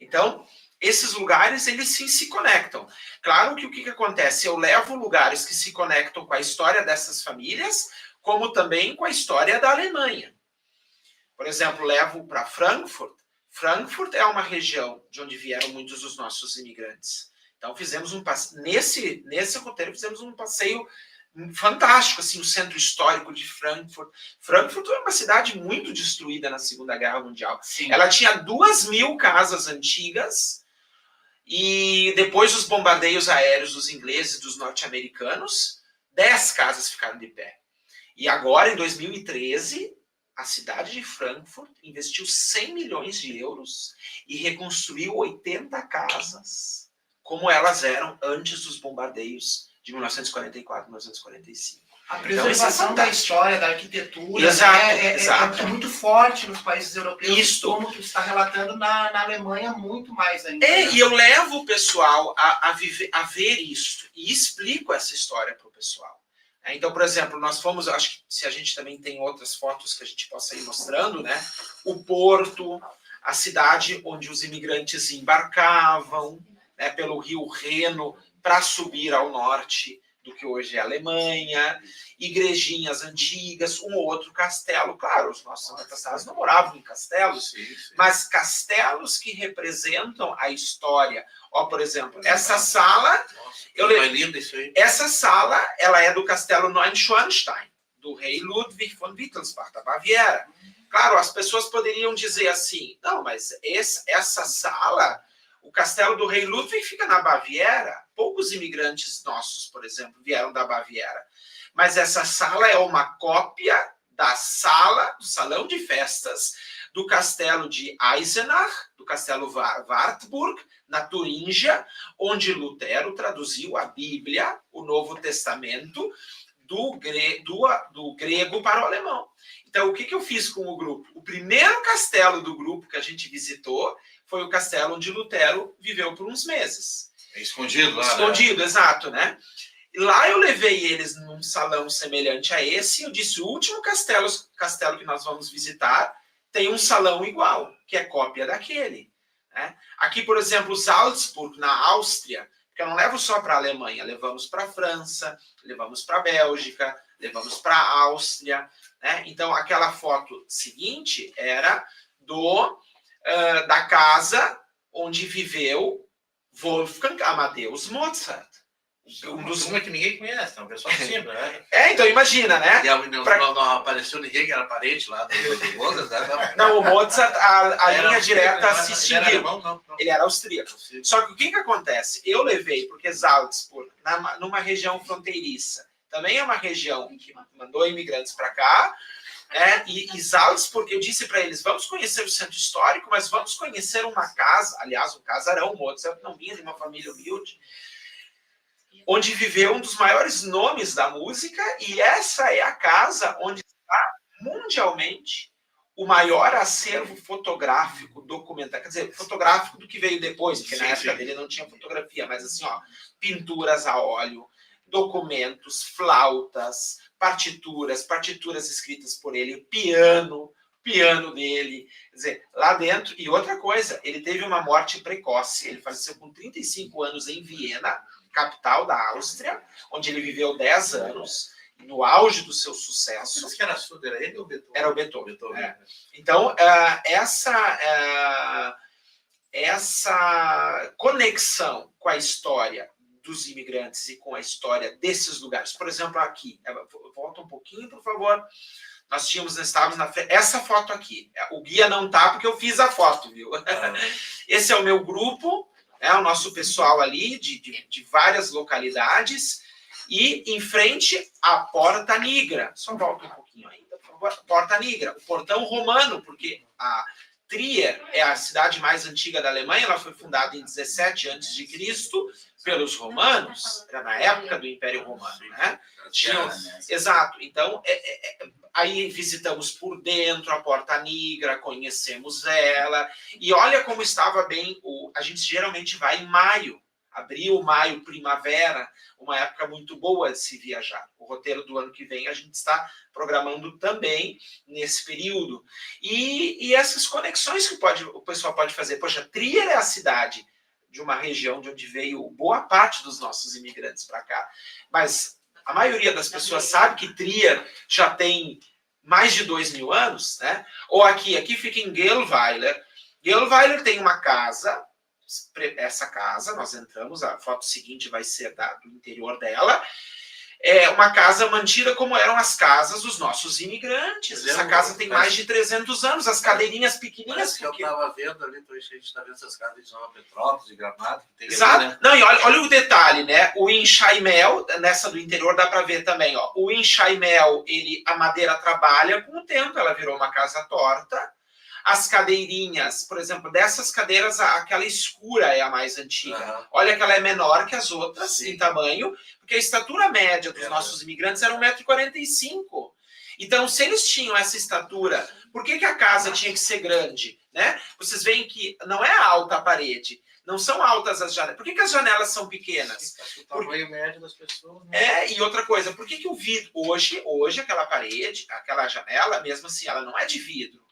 Então, esses lugares, eles sim se conectam. Claro que o que acontece? Eu levo lugares que se conectam com a história dessas famílias, como também com a história da Alemanha. Por exemplo, levo para Frankfurt. Frankfurt é uma região de onde vieram muitos dos nossos imigrantes. Então, fizemos um passeio, nesse roteiro, fizemos um passeio fantástico, assim, o centro histórico de Frankfurt. Frankfurt é uma cidade muito destruída na Segunda Guerra Mundial. Sim. Ela tinha 2.000 casas antigas, e depois dos bombardeios aéreos dos ingleses e dos norte-americanos, 10 casas ficaram de pé. E agora, em 2013, a cidade de Frankfurt investiu 100 milhões de euros e reconstruiu 80 casas, como elas eram antes dos bombardeios de 1944, 1945. A preservação da história, da arquitetura, exato, é muito forte nos países europeus. Isto. Como tu está relatando, na Alemanha, muito mais ainda. E eu levo o pessoal a ver isso e explico essa história para o pessoal. Então, por exemplo, nós fomos, acho que se a gente também tem outras fotos que a gente possa ir mostrando, né? O porto, a cidade onde os imigrantes embarcavam, né, pelo rio Reno para subir ao norte do que hoje é a Alemanha, igrejinhas antigas, um ou outro castelo. Claro, os nossos antepassados não moravam em castelos, mas castelos que representam a história. Ó, por exemplo, essa sala... Essa sala, ela é do castelo Neuschwanstein, do rei Ludwig von Wittelsbach, da Baviera. Claro, as pessoas poderiam dizer assim, não, mas essa sala, o castelo do rei Ludwig fica na Baviera. Poucos imigrantes nossos, por exemplo, vieram da Baviera. Mas essa sala é uma cópia da sala, do salão de festas, do castelo de Eisenach, do castelo Wartburg, na Turíngia, onde Lutero traduziu a Bíblia, o Novo Testamento, do grego para o alemão. Então, o que eu fiz com o grupo? O primeiro castelo do grupo que a gente visitou foi o castelo onde Lutero viveu por uns meses. É escondido lá, escondido, né? Exato, né? E lá eu levei eles num salão semelhante a esse, e eu disse, o último castelo que nós vamos visitar tem um salão igual, que é cópia daquele. Né? Aqui, por exemplo, Salzburg, na Áustria, porque eu não levo só para a Alemanha, levamos para a França, levamos para a Bélgica, levamos para a Áustria. Né? Então, aquela foto seguinte era da casa onde viveu Wolfgang Amadeus Mozart. Uma que ninguém conhece, não, o pessoal sempre, né? Então imagina, né? Não apareceu ninguém que era parente lá do Mozart, né? Não, o Mozart, a linha direta se extinguiu. Não. Ele era austríaco. Só que o que acontece? Eu levei, porque Salzburg, numa região fronteiriça, também é uma região que mandou imigrantes para cá, né? E Salzburg, eu disse para eles, vamos conhecer o centro histórico, mas vamos conhecer uma casa, aliás, um casarão, Mozart não vinha de uma família humilde, onde viveu um dos maiores nomes da música, e essa é a casa onde está mundialmente o maior acervo fotográfico documental, quer dizer, fotográfico do que veio depois, porque na época dele não tinha fotografia, mas assim, ó, pinturas a óleo, documentos, flautas, partituras escritas por ele, piano dele, quer dizer, lá dentro. E outra coisa, ele teve uma morte precoce, ele faleceu com 35 anos em Viena, capital da Áustria, onde ele viveu 10 anos, no auge do seu sucesso. Mas que era ele ou Beethoven? Era o Beethoven. É. Então, essa conexão com a história dos imigrantes e com a história desses lugares. Por exemplo, aqui, volta um pouquinho, por favor. Nós estávamos na frente. Essa foto aqui, o guia não tá porque eu fiz a foto, viu? Esse é o meu grupo, o nosso pessoal ali, de várias localidades, e em frente à Porta Nigra. Só volta um pouquinho ainda, por favor. Porta Nigra, o portão romano, porque a Trier é a cidade mais antiga da Alemanha, ela foi fundada em 17 a.C. pelos romanos, era na época do Império Romano, né? Exato, então, aí visitamos por dentro a Porta Nigra, conhecemos ela, e olha como estava bem, a gente geralmente vai em maio, abril, maio, primavera, uma época muito boa de se viajar. O roteiro do ano que vem a gente está programando também nesse período. E essas conexões que o pessoal pode fazer. Poxa, Trier é a cidade de uma região de onde veio boa parte dos nossos imigrantes para cá. Mas a maioria das pessoas sabe que Trier já tem mais de 2.000 anos, né? Ou aqui fica em Gelweiler. Gelweiler tem uma casa, essa casa, nós entramos, a foto seguinte vai ser do interior dela, é uma casa mantida como eram as casas dos nossos imigrantes. Essa casa tem mais de 300 anos, as cadeirinhas pequenininhas. Que eu estava vendo ali, a gente está vendo essas casas de Nova Petrópolis, de Gramado. Que tem Exato. Ali, né? Não, e olha o detalhe, né? O enxaimel, nessa do interior dá para ver também, ó. O enxaimel, a madeira trabalha com o tempo, ela virou uma casa torta. As cadeirinhas, por exemplo, dessas cadeiras, aquela escura é a mais antiga. Olha que ela é menor que as outras em tamanho, porque a estatura média dos nossos imigrantes era 1,45 m. Então, se eles tinham essa estatura, por que a casa tinha que ser grande? Né? Vocês veem que não é alta a parede, não são altas as janelas. Por que as janelas são pequenas? O tamanho médio das pessoas. Né? E outra coisa, por que o vidro, hoje aquela parede, aquela janela, mesmo assim, ela não é de vidro.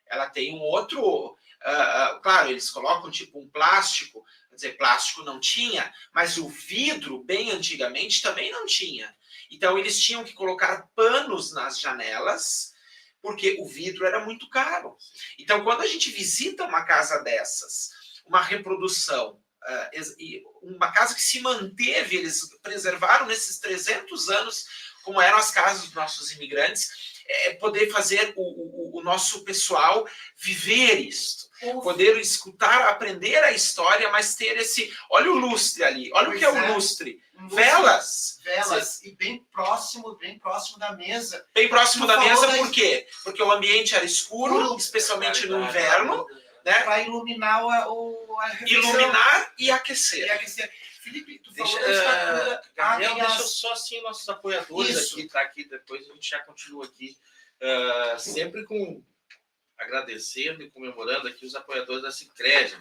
Ela tem um outro... claro, eles colocam tipo um plástico, quer dizer, plástico não tinha, mas o vidro, bem antigamente, também não tinha. Então, eles tinham que colocar panos nas janelas, porque o vidro era muito caro. Então, quando a gente visita uma casa dessas, uma reprodução, uma casa que se manteve, eles preservaram nesses 300 anos, como eram as casas dos nossos imigrantes, poder fazer o nosso pessoal viver isto. Poder escutar, aprender a história, mas ter esse... Olha o lustre ali, olha o que é o lustre. Velas. E bem próximo da mesa. Bem próximo da mesa, por quê? Porque o ambiente era escuro, especialmente no inverno, né? Para iluminar a refeição. Iluminar e aquecer. Felipe, tu falou da estatura. Gabriel, deixa eu só assim nossos apoiadores aqui, tá aqui, depois a gente já continua aqui. Sempre agradecendo e comemorando aqui os apoiadores da Sicredi.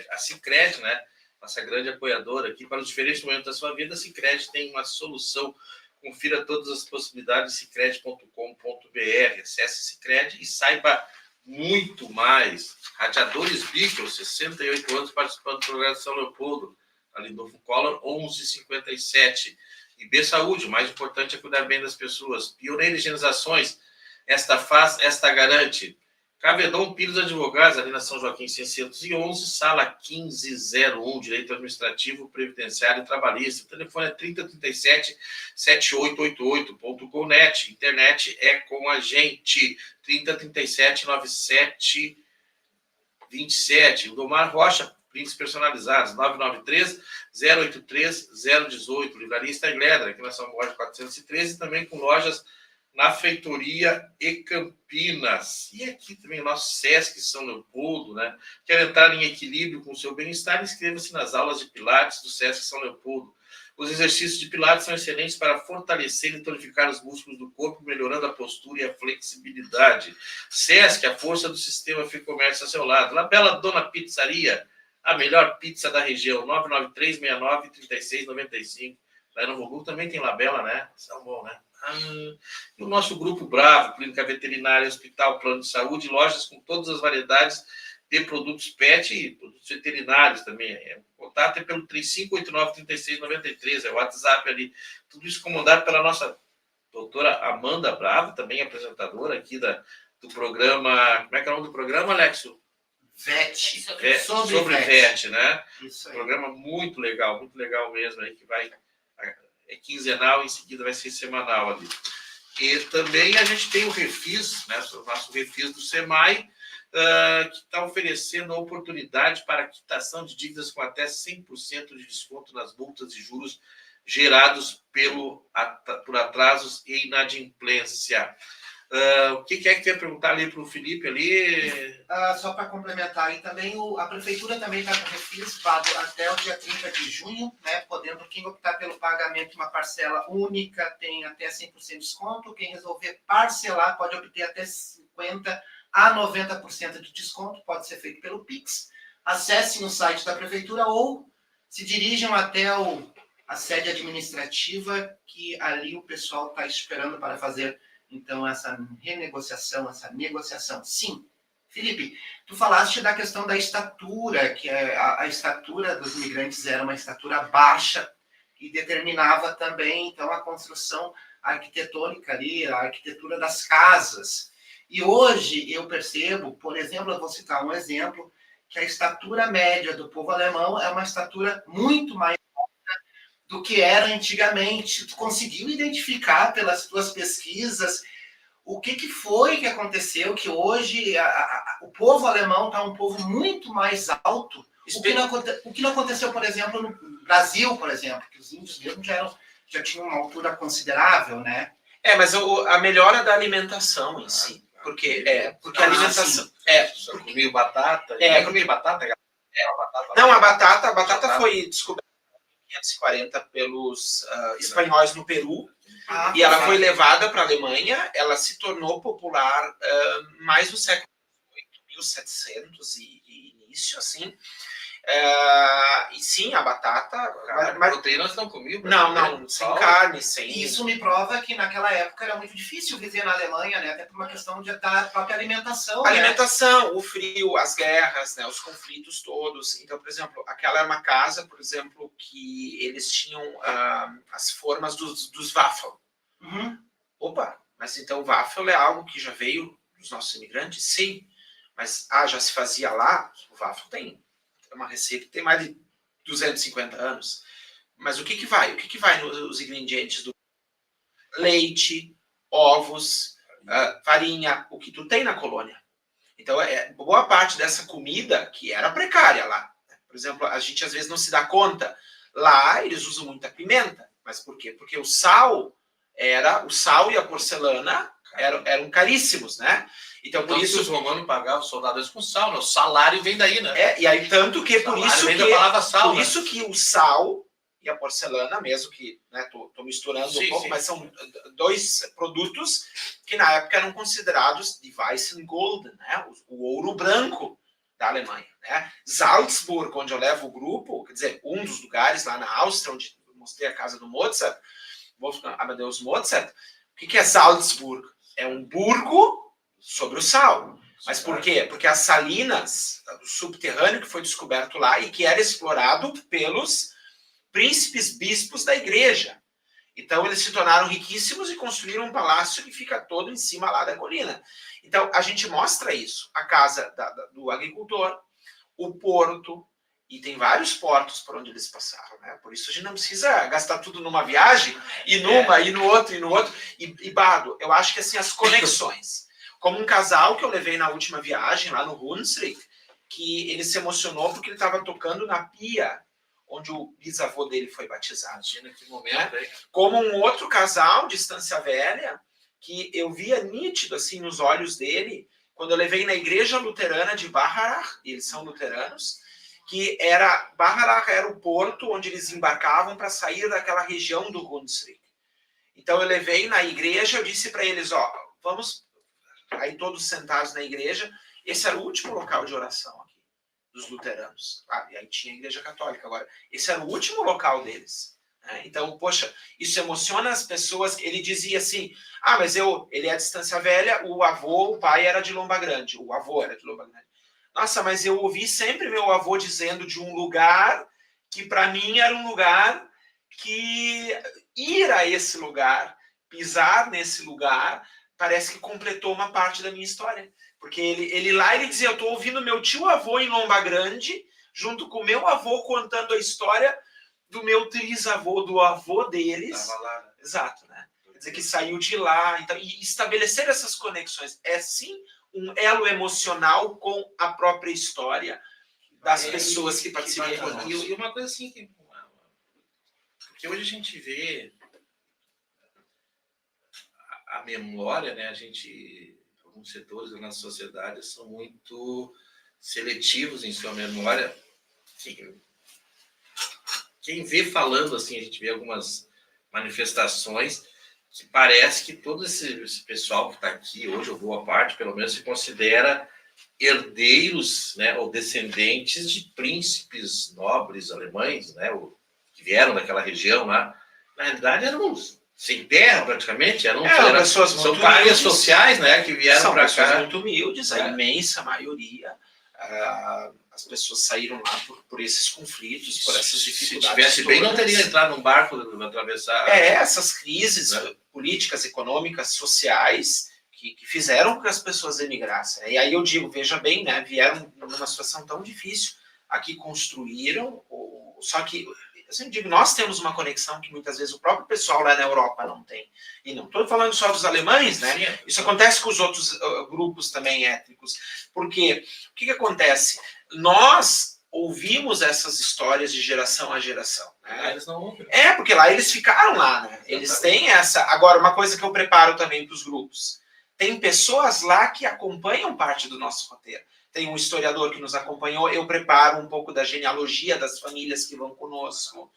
A Sicredi, né? Nossa grande apoiadora aqui para os diferentes momentos da sua vida. A Sicredi tem uma solução. Confira todas as possibilidades sicredi.com.br. Acesse Sicredi e saiba muito mais. Radiadores Bickel, 68 anos, participando do programa de São Leopoldo. Ali do Collor, 1157. IB Saúde, o mais importante é cuidar bem das pessoas. Pioneira Higienizações, esta faz, esta garante. Cavedon Pires Advogados, ali na São Joaquim 611, sala 1501, Direito Administrativo, Previdenciário e Trabalhista. O telefone é 3037-7888.comnet. Internet é com a gente. 3037-9727. O Domar Rocha, prints personalizados, 993-083-018. Livraria Stagledra, aqui na São Borja 413, também com lojas na Feitoria e Campinas. E aqui também o nosso Sesc São Leopoldo, né? Quer entrar em equilíbrio com o seu bem-estar? Inscreva-se nas aulas de Pilates do Sesc São Leopoldo. Os exercícios de Pilates são excelentes para fortalecer e tonificar os músculos do corpo, melhorando a postura e a flexibilidade. Sesc, a força do sistema Fê Comércio ao seu lado. Labela Dona Pizzaria, a melhor pizza da região, 993-69-3695. Lá em Novo Hamburgo também tem Labela, né? São bom, né? E o nosso Grupo Bravo, Clínica Veterinária, Hospital, Plano de Saúde, lojas com todas as variedades de produtos PET e produtos veterinários também. O contato é pelo 3589-3693, é o WhatsApp ali. Tudo isso comandado pela nossa doutora Amanda Bravo, também apresentadora aqui do programa... Como é que é o nome do programa, Alexio? VET. Sobre VET, né? Isso aí. Programa muito legal mesmo, aí que vai... É quinzenal, em seguida vai ser semanal ali. E também a gente tem o Refis, né, o nosso Refis do SEMAI, que está oferecendo a oportunidade para quitação de dívidas com até 100% de desconto nas multas e juros gerados por atrasos e inadimplência. O que é que tu ia perguntar ali para o Felipe ali? Só para complementar, e também a prefeitura também está com refis válido até o dia 30 de junho, né, podendo quem optar pelo pagamento de uma parcela única tem até 100% de desconto, quem resolver parcelar pode obter até 50% a 90% de desconto, pode ser feito pelo Pix. Acesse no site da prefeitura ou se dirijam até a sede administrativa, que ali o pessoal está esperando para fazer então essa renegociação, essa negociação. Sim, Felipe, tu falaste da questão da estatura, que a estatura dos imigrantes era uma estatura baixa e determinava também, então, a construção arquitetônica ali, a arquitetura das casas. E hoje eu percebo, por exemplo, eu vou citar um exemplo, que a estatura média do povo alemão é uma estatura muito mais do que era antigamente. Tu conseguiu identificar pelas tuas pesquisas o que foi que aconteceu, que hoje o povo alemão está um povo muito mais alto, o que não aconteceu, por exemplo, no Brasil, por exemplo, que os índios mesmo já tinham uma altura considerável, né? Mas a melhora da alimentação em si, porque a alimentação... Só comi batata. Comi batata, Não, a batata foi descoberta em 540 pelos espanhóis no Peru, e ela foi levada para a Alemanha. Ela se tornou popular mais no século XVIII, 1700 e início, assim. E sim, a batata... Mas proteínas não comiam? Não, sem carne, sem... Isso me prova que naquela época era muito difícil viver na Alemanha, né? Até por uma questão da própria alimentação. A alimentação, o frio, as guerras, né? Os conflitos todos. Então, por exemplo, aquela era uma casa, por exemplo, que eles tinham as formas dos Waffel. Uhum. Opa, mas então o Waffel é algo que já veio dos nossos imigrantes? Sim. Mas já se fazia lá? O Waffel tem uma receita que tem mais de 250 anos. Mas o que vai? O que vai nos ingredientes do leite, ovos, farinha, o que tu tem na colônia? Então, boa parte dessa comida que era precária lá. Por exemplo, a gente às vezes não se dá conta. Lá eles usam muita pimenta. Mas por quê? Porque o sal e a porcelana eram caríssimos, né? Então, por isso os romanos pagavam os soldados com sal, né? O salário vem daí, né? E aí tanto que por isso que o sal e a porcelana, mesmo que, né, tô misturando um pouco, mas são dois produtos que na época eram considerados de Weißen Gold, né? O ouro branco da Alemanha, né? Salzburg, onde eu levo o grupo, quer dizer, um dos lugares lá na Áustria, onde eu mostrei a casa do Mozart, Wolfgang Amadeus Mozart. O que é Salzburg? É um burgo sobre o sal. Mas por quê? Porque as salinas do subterrâneo que foi descoberto lá e que era explorado pelos príncipes bispos da igreja. Então eles se tornaram riquíssimos e construíram um palácio que fica todo em cima lá da colina. Então a gente mostra isso. A casa do agricultor, o porto, e tem vários portos por onde eles passaram, né? Por isso a gente não precisa gastar tudo numa viagem, e no outro. E Bado, eu acho que assim, as conexões. Como um casal que eu levei na última viagem, lá no Hunsrück, que ele se emocionou porque ele estava tocando na pia onde o bisavô dele foi batizado. Imagina que momento, né? Como um outro casal de Estância Velha, que eu via nítido assim nos olhos dele, quando eu levei na igreja luterana de Bacharach, e eles são luteranos, que Bacharach era o porto onde eles embarcavam para sair daquela região do Hunsrück. Então eu levei na igreja, eu disse para eles, vamos, aí todos sentados na igreja, esse era o último local de oração aqui, dos luteranos. E aí tinha a igreja católica agora. Esse era o último local deles. Né? Então, poxa, isso emociona as pessoas. Ele dizia assim, mas ele é de Estância Velha, o pai era de Lomba Grande, o avô era de Lomba Grande. Nossa, mas eu ouvi sempre meu avô dizendo de um lugar que para mim era um lugar que ir a esse lugar, pisar nesse lugar, parece que completou uma parte da minha história. Porque ele dizia, eu estou ouvindo meu tio-avô em Lomba Grande, junto com meu avô contando a história do meu trisavô, do avô deles. Estava lá, né? Exato, né? Quer dizer, que saiu de lá. Então, e estabelecer essas conexões é sim um elo emocional com a própria história das pessoas que participam. E uma coisa assim, porque hoje a gente vê a memória, né? Alguns setores da nossa sociedade são muito seletivos em sua memória. Quem vê falando assim, a gente vê algumas manifestações que parece que todo esse pessoal que está aqui hoje, ou boa parte, pelo menos, se considera herdeiros, né, ou descendentes de príncipes nobres alemães, né, que vieram daquela região lá. Na realidade, eram sem terra, praticamente. Pessoas são muito áreas humildes. sociais, né, que vieram São para pessoas cá. muito humildes, a imensa maioria. As pessoas saíram lá por esses conflitos, por essas Se dificuldades. tivesse bem, não todas. teria entrado num barco para atravessar. Essas crises políticas, econômicas, sociais, que fizeram com que as pessoas emigrassem. E aí eu digo, veja bem, né, vieram numa situação tão difícil, aqui construíram, só que, eu sempre digo, nós temos uma conexão que muitas vezes o próprio pessoal lá na Europa não tem. E não estou falando só dos alemães, né? Sim. Isso acontece com os outros grupos também étnicos. Porque o que acontece? Nós ouvimos essas histórias de geração a geração. Né? Eles não ouvem. Porque lá eles ficaram lá, né? Eles têm essa... Agora, uma coisa que eu preparo também para os grupos. Tem pessoas lá que acompanham parte do nosso roteiro. Tem um historiador que nos acompanhou, eu preparo um pouco da genealogia das famílias que vão conosco.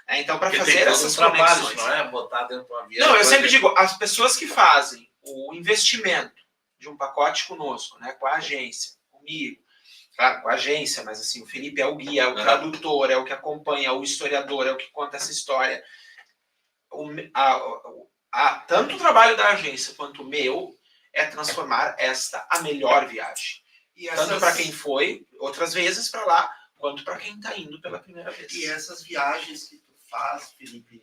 Então, para fazer essas conexões. Não é botar dentro de uma viagem. Não, eu sempre digo, as pessoas que fazem o investimento de um pacote conosco, né, com a agência, comigo, claro, com a agência, mas assim, o Felipe é o guia, é o tradutor, é o que acompanha, é o historiador, é o que conta essa história. Tanto o trabalho da agência quanto o meu é transformar esta a melhor viagem. Tanto para quem foi outras vezes para lá, quanto para quem está indo pela primeira vez. E essas viagens que tu faz, Felipe,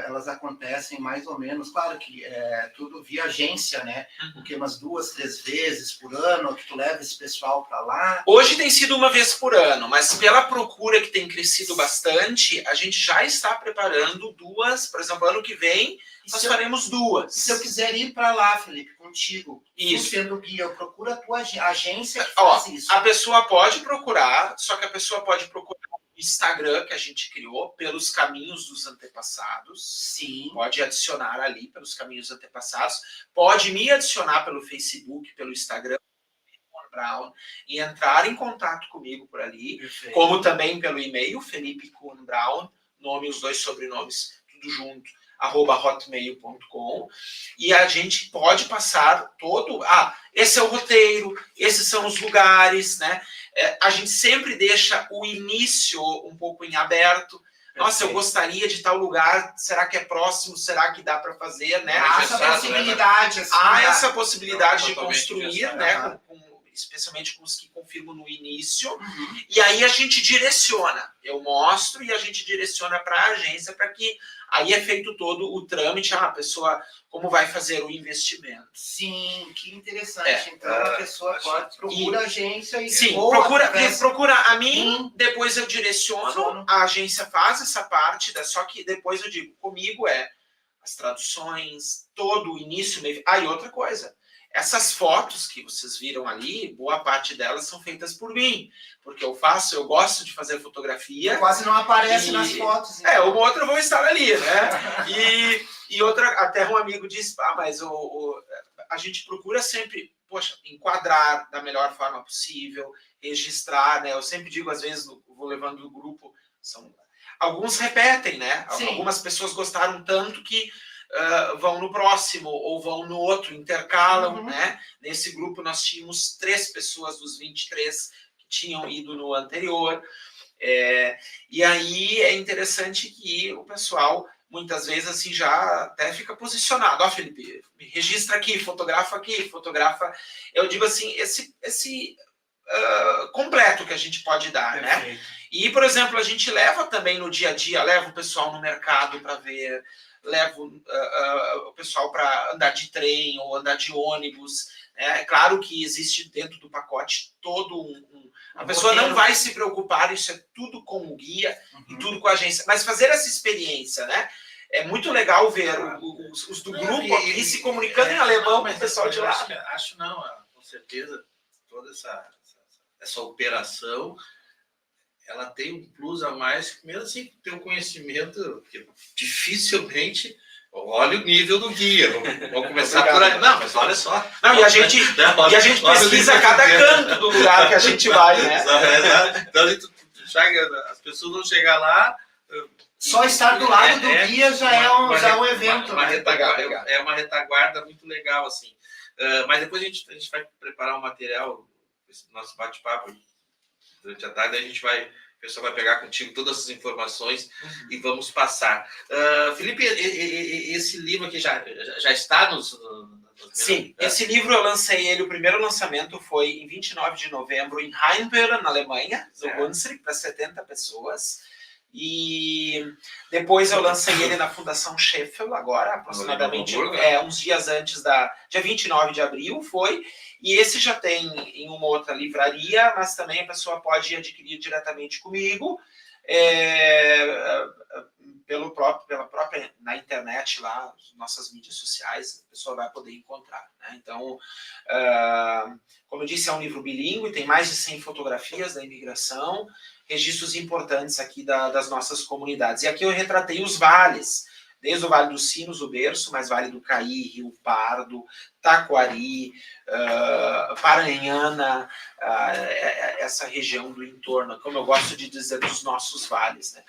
elas acontecem mais ou menos, claro que é tudo via agência, né? Porque umas 2, 3 vezes por ano que tu leva esse pessoal para lá. Hoje tem sido uma vez por ano, mas pela procura que tem crescido bastante, a gente já está preparando 2, por exemplo, ano que vem nós faremos 2. Se eu quiser ir para lá, Felipe, contigo, isso, sendo guia, eu procuro a tua agência que faz isso. A pessoa pode procurar, só que a pessoa pode procurar o Instagram que a gente criou pelos caminhos dos antepassados. Sim. Pode adicionar ali pelos caminhos antepassados. Pode me adicionar pelo Facebook, pelo Instagram, Brown, e entrar em contato comigo por ali. Perfeito. Como também pelo e-mail, Felipe Kuhn Brown, nome, os 2 sobrenomes, tudo junto, @hotmail.com, e a gente pode passar todo... esse é o roteiro, esses são os lugares, né? A gente sempre deixa o início um pouco em aberto. Nossa, eu gostaria de tal lugar, será que é próximo, será que dá para fazer, né? Há essa possibilidade. Assim, há essa possibilidade de construir, né? Especialmente com os que confirmam no início, e aí a gente direciona, eu mostro e a gente direciona para a agência para que aí é feito todo o trâmite, a pessoa como vai fazer o investimento. Sim, que interessante. Então a pessoa procura a agência e... Sim, procura a mim, depois eu direciono, a agência faz essa parte, só que depois eu digo, comigo as traduções, todo o início, meio... e outra coisa, essas fotos que vocês viram ali, boa parte delas são feitas por mim, porque eu gosto de fazer fotografia. Quase não aparece nas fotos. Então. Uma outra vão estar ali, né? E outra, até um amigo disse, mas a gente procura sempre, enquadrar da melhor forma possível, registrar, né? Eu sempre digo, às vezes, vou levando o grupo, alguns repetem, né? Sim. Algumas pessoas gostaram tanto que vão no próximo ou vão no outro, intercalam, né? Nesse grupo nós tínhamos 3 pessoas dos 23 que tinham ido no anterior. E aí é interessante que o pessoal, muitas vezes, assim, já até fica posicionado. Felipe, me registra aqui, fotografa. Eu digo assim, esse completo que a gente pode dar, perfeito, né? E, por exemplo, a gente leva também no dia a dia, leva o pessoal no mercado para ver, levo o pessoal para andar de trem ou andar de ônibus. É claro que existe dentro do pacote todo a pessoa não vai se preocupar, isso é tudo com o guia e tudo com a agência. Mas fazer essa experiência, né? É muito legal ver os do grupo aqui se comunicando em alemão com o pessoal de lá. Acho não, com certeza, toda essa operação, ela tem um plus a mais, primeiro assim, ter um conhecimento que dificilmente... Olha o nível do guia. Vamos começar por aí. Não, mas olha só. Não, e a gente pesquisa cada canto do lugar que a gente vai, né? Então, as pessoas vão chegar lá... Só estar do lado do guia já é um evento. É uma retaguarda muito legal, assim. Mas depois a gente vai preparar um material, esse nosso bate-papo durante a tarde, a gente vai O pessoal vai pegar contigo todas as informações e vamos passar. Felipe, esse livro aqui já está nos Sim, esse livro eu lancei ele, o primeiro lançamento foi em 29 de novembro em Rheinberg, na Alemanha, no Hunsrück, para 70 pessoas. E depois eu lancei ele na Fundação Sheffield, agora, aproximadamente uns dias antes dia 29 de abril foi. E esse já tem em uma outra livraria, mas também a pessoa pode adquirir diretamente comigo, pela própria na internet lá, nossas mídias sociais, a pessoa vai poder encontrar, né? Então, como eu disse, é um livro bilíngue, tem mais de 100 fotografias da imigração, registros importantes aqui das nossas comunidades. E aqui eu retratei os vales, desde o Vale dos Sinos, o berço, mas Vale do Caí, Rio Pardo, Taquari, Paranhana, essa região do entorno, como eu gosto de dizer, dos nossos vales, né?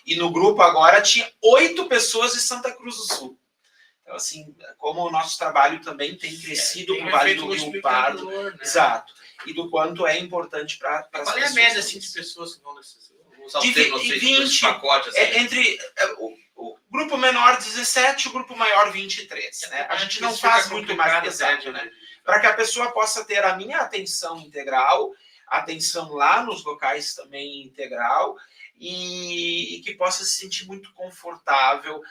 E no grupo agora tinha 8 pessoas de Santa Cruz do Sul. Então, assim, como o nosso trabalho também tem crescido para o Vale do Rio Pardo, né? Exato, e do quanto é importante para as pessoas. Qual é a média assim, de pessoas que vão nesses... De 20 pacotes, assim. Entre o grupo menor 17 e o grupo maior 23, né? A gente não faz muito mais pesado, né? Para que a pessoa possa ter a minha atenção integral, atenção lá nos locais também integral, e que possa se sentir muito confortável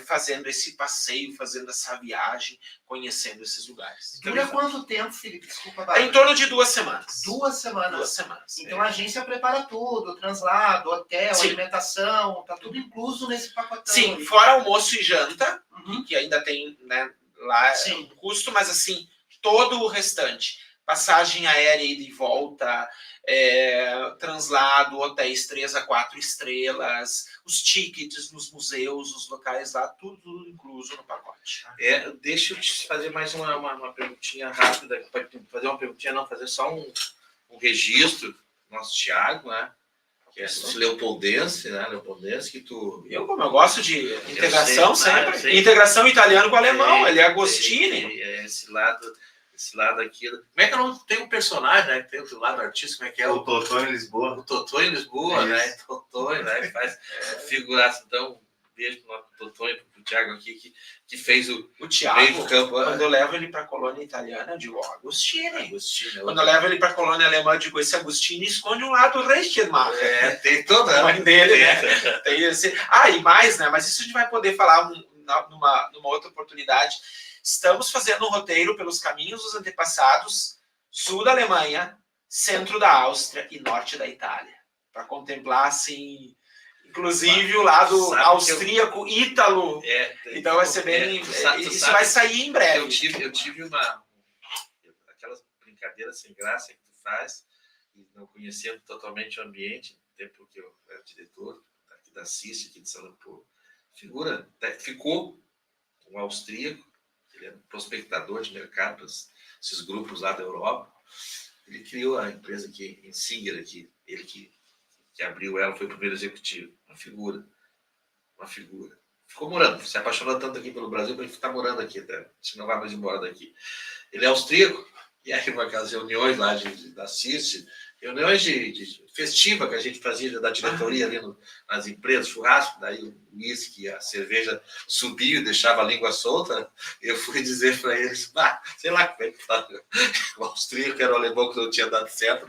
fazendo esse passeio, fazendo essa viagem, conhecendo esses lugares. Dura quanto tempo, Felipe? Desculpa, Bárbara. Em torno de 2 semanas. 2 semanas? 2 semanas. Então a agência prepara tudo, translado, hotel, Sim. Alimentação, tá tudo incluso nesse pacotão. Sim, ali. fora almoço e janta, que ainda tem, né, lá Sim. um custo, mas assim, todo o restante. Passagem aérea ida e volta, translado, hotéis 3 a 4 estrelas, os tickets nos museus, os locais lá, tudo incluso no pacote. Deixa eu te fazer mais uma perguntinha rápida, fazer uma perguntinha, não, fazer só um registro, nosso Thiago, né? Que é leopoldense, né? Leopoldense, que tu... Como eu gosto de integração sempre. Integração italiano com alemão, ele é Agostini. Esse lado aqui. Como é que eu não tenho um personagem, né? Que tem do lado artístico, como é que é? O Totô em Lisboa. O Totô em Lisboa, né? Totô, né? Faz figuração. Então, um beijo pro Totô e pro Thiago aqui, que fez o Thiago, meio do campo. Quando eu levo ele para a colônia italiana, eu digo Agostini. Quando eu Né? levo ele para a colônia alemã, eu digo esse Agostini esconde um lado Reichsmacher. Tem toda a mãe dele, né? Tem esse... e mais, né? Mas isso a gente vai poder falar numa outra oportunidade. Estamos fazendo um roteiro pelos caminhos dos antepassados, sul da Alemanha, centro da Áustria e norte da Itália. Para contemplar, assim, inclusive o lado austríaco, ítalo. Então vai ser bem... isso vai sair em breve. Eu tive aquelas brincadeiras sem graça que tu faz, e não conhecendo totalmente o ambiente, no tempo que eu era diretor aqui da CIS, aqui de São Paulo. Ficou um austríaco, ele é um prospectador de mercado para esses grupos lá da Europa. Ele criou a empresa aqui em Singer, aqui, ele que abriu ela, foi o primeiro executivo. Uma figura. Ficou morando, se apaixonou tanto aqui pelo Brasil, mas está morando aqui, tá? Se não vai mais embora daqui. Ele é austríaco, e aí naquelas reuniões lá da CIS, reuniões de festiva que a gente fazia da diretoria ali nas empresas, churrasco, daí o uísque, a cerveja subiu e deixava a língua solta. Eu fui dizer para eles, sei lá como é que fala, o austríaco era o alemão que não tinha dado certo,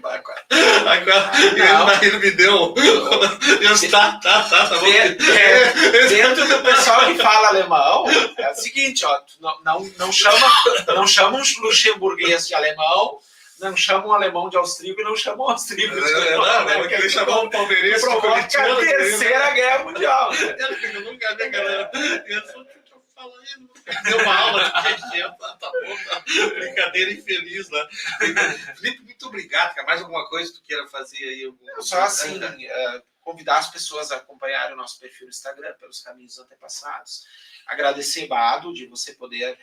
ele me deu. Dentro do pessoal que fala alemão, é o seguinte, ó, não chama um luxemburguês de alemão, não chamam um alemão de austríaco e não chamam um austríaco de alemão. Não, eu queria chamar um palmeirense de Curitiba. A terceira guerra mundial. Eu nunca vi, galera. Eu só falar isso. Deu uma aula de tá bom, brincadeira infeliz lá. Felipe, muito obrigado. Mais alguma coisa que tu queira fazer aí? Só assim, convidar as pessoas a acompanharem o nosso perfil no Instagram, pelos caminhos antepassados. Agradecer, Bado, de você poder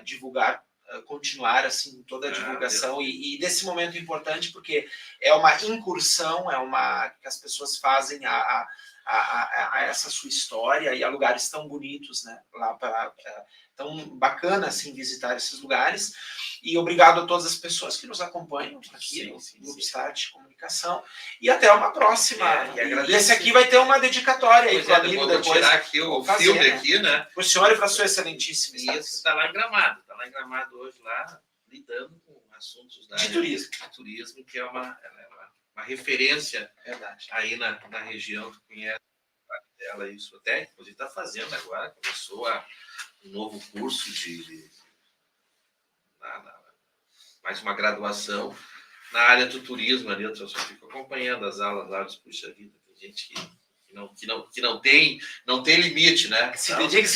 divulgar, continuar assim toda a divulgação e desse momento importante, porque é uma incursão, que as pessoas fazem a a essa sua história e a lugares tão bonitos, né? Lá tão bacana assim visitar esses lugares. E obrigado a todas as pessoas que nos acompanham aqui no Grupo Start Comunicação. E até uma próxima. E esse aqui vai ter uma dedicatória aí para o amigo depois. Vou tirar aqui o filme aqui, né? Para o senhor e para a sua excelentíssima. E esse está lá em Gramado. Está lá em Gramado hoje, lá, lidando com assuntos de turismo. De turismo, que é uma referência aí na região. Tu conhece ela, isso até, inclusive, está fazendo agora. Começou um novo curso mais uma graduação na área do turismo ali. Eu só fico acompanhando as aulas lá, puxa vida, tem gente que não tem limite, né? Se dedica.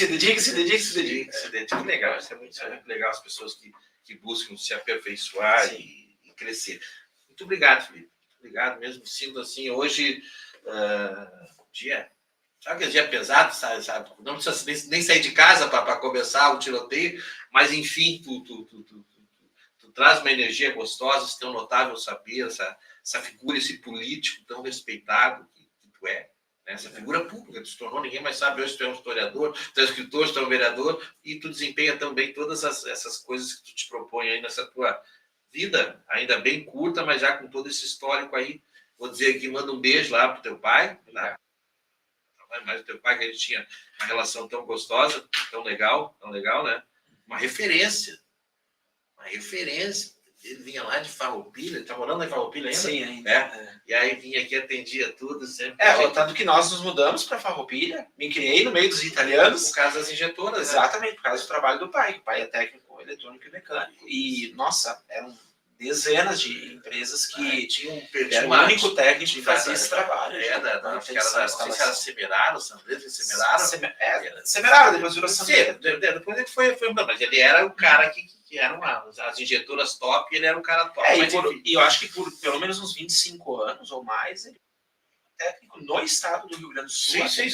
Legal, isso é muito legal, as pessoas que buscam se aperfeiçoar e crescer. Muito obrigado, Felipe. Muito obrigado mesmo, sinto assim, hoje dia... Sabe aquele dia pesado, sabe? Não precisa nem sair de casa para começar o tiroteio, mas enfim, tu traz uma energia gostosa, esse teu notável saber, essa figura, esse político tão respeitado que tu é, né? Essa figura pública, tu se tornou, ninguém mais sabe, hoje tu é um historiador, tu é um escritor, tu é um vereador, e tu desempenha também todas essas coisas que tu te propõe aí nessa tua vida, ainda bem curta, mas já com todo esse histórico aí. Vou dizer aqui, manda um beijo lá pro teu pai, né? Mas o teu pai, que a gente tinha uma relação tão gostosa, tão legal, né? Uma referência. Ele vinha lá de Farroupilha, ele tá morando lá em Farroupilha ainda? Sim, ainda. E aí vinha aqui, atendia tudo sempre. Tanto que nós nos mudamos para Farroupilha, me criei no meio dos italianos. Por causa das injetoras, exatamente, por causa do trabalho do pai, que o pai é técnico eletrônico e mecânico. E, nossa, eram dezenas de empresas que tinham um o único técnico que fazia esse trabalho. Não sei se era Semeraro, Semeraro, depois virou Semeraro. Depois ele foi, mas ele era o cara que eram as injetoras top, ele era um cara top. E eu acho que por pelo menos uns 25 anos ou mais, ele foi técnico no estado do Rio Grande do Sul. Sim.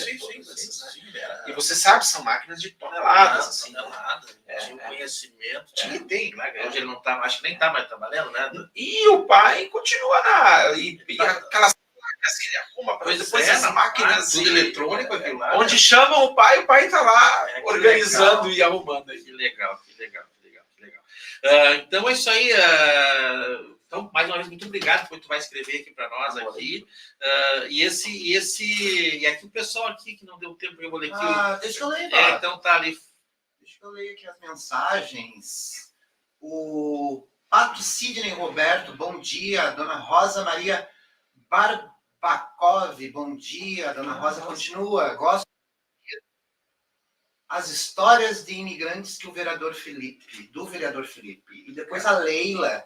E você sabe, são máquinas de toneladas. Assim, tinha um conhecimento. Tem, né? Hoje ele não tá, acho que nem tá mais trabalhando, né? E o pai continua aquelas máquinas que ele arruma para depois as máquinas tudo eletrônico, aquilo lá. Onde chamam o pai tá lá organizando e arrumando. Que legal. Então é isso aí. Então, mais uma vez, muito obrigado por tu vai escrever aqui para nós aqui. E aqui o pessoal aqui que não deu tempo, eu vou ler aqui. Deixa eu ler, então tá ali. Deixa eu ler aqui as mensagens. O Pato Sidney Roberto, bom dia. Dona Rosa Maria Barbakov, bom dia. Dona Rosa continua. Gosto as histórias de imigrantes que do vereador Felipe. E depois a Leila.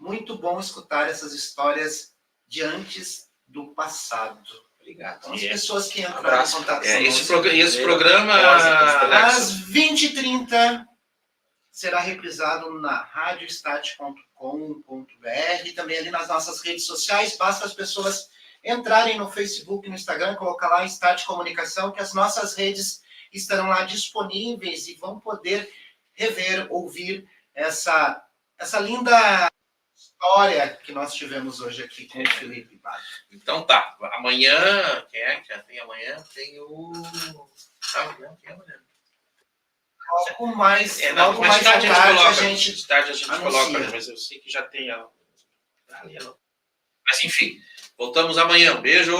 Muito bom escutar essas histórias de antes do passado. Obrigado. Então, as pessoas que entraram em contato conosco. Esse programa, às 20h30, será reprisado na radiostat.com.br e também ali nas nossas redes sociais. Basta as pessoas entrarem no Facebook, no Instagram, colocar lá Stat Comunicação, que as nossas redes estarão lá disponíveis e vão poder rever, ouvir essa linda história que nós tivemos hoje aqui com o Felipe Bato. Então tá, amanhã, quem é que já tem amanhã? Tem o... quem é amanhã? Logo mais tarde a gente anuncia. coloca, mas eu sei que já tem... Mas enfim, voltamos amanhã. Beijo!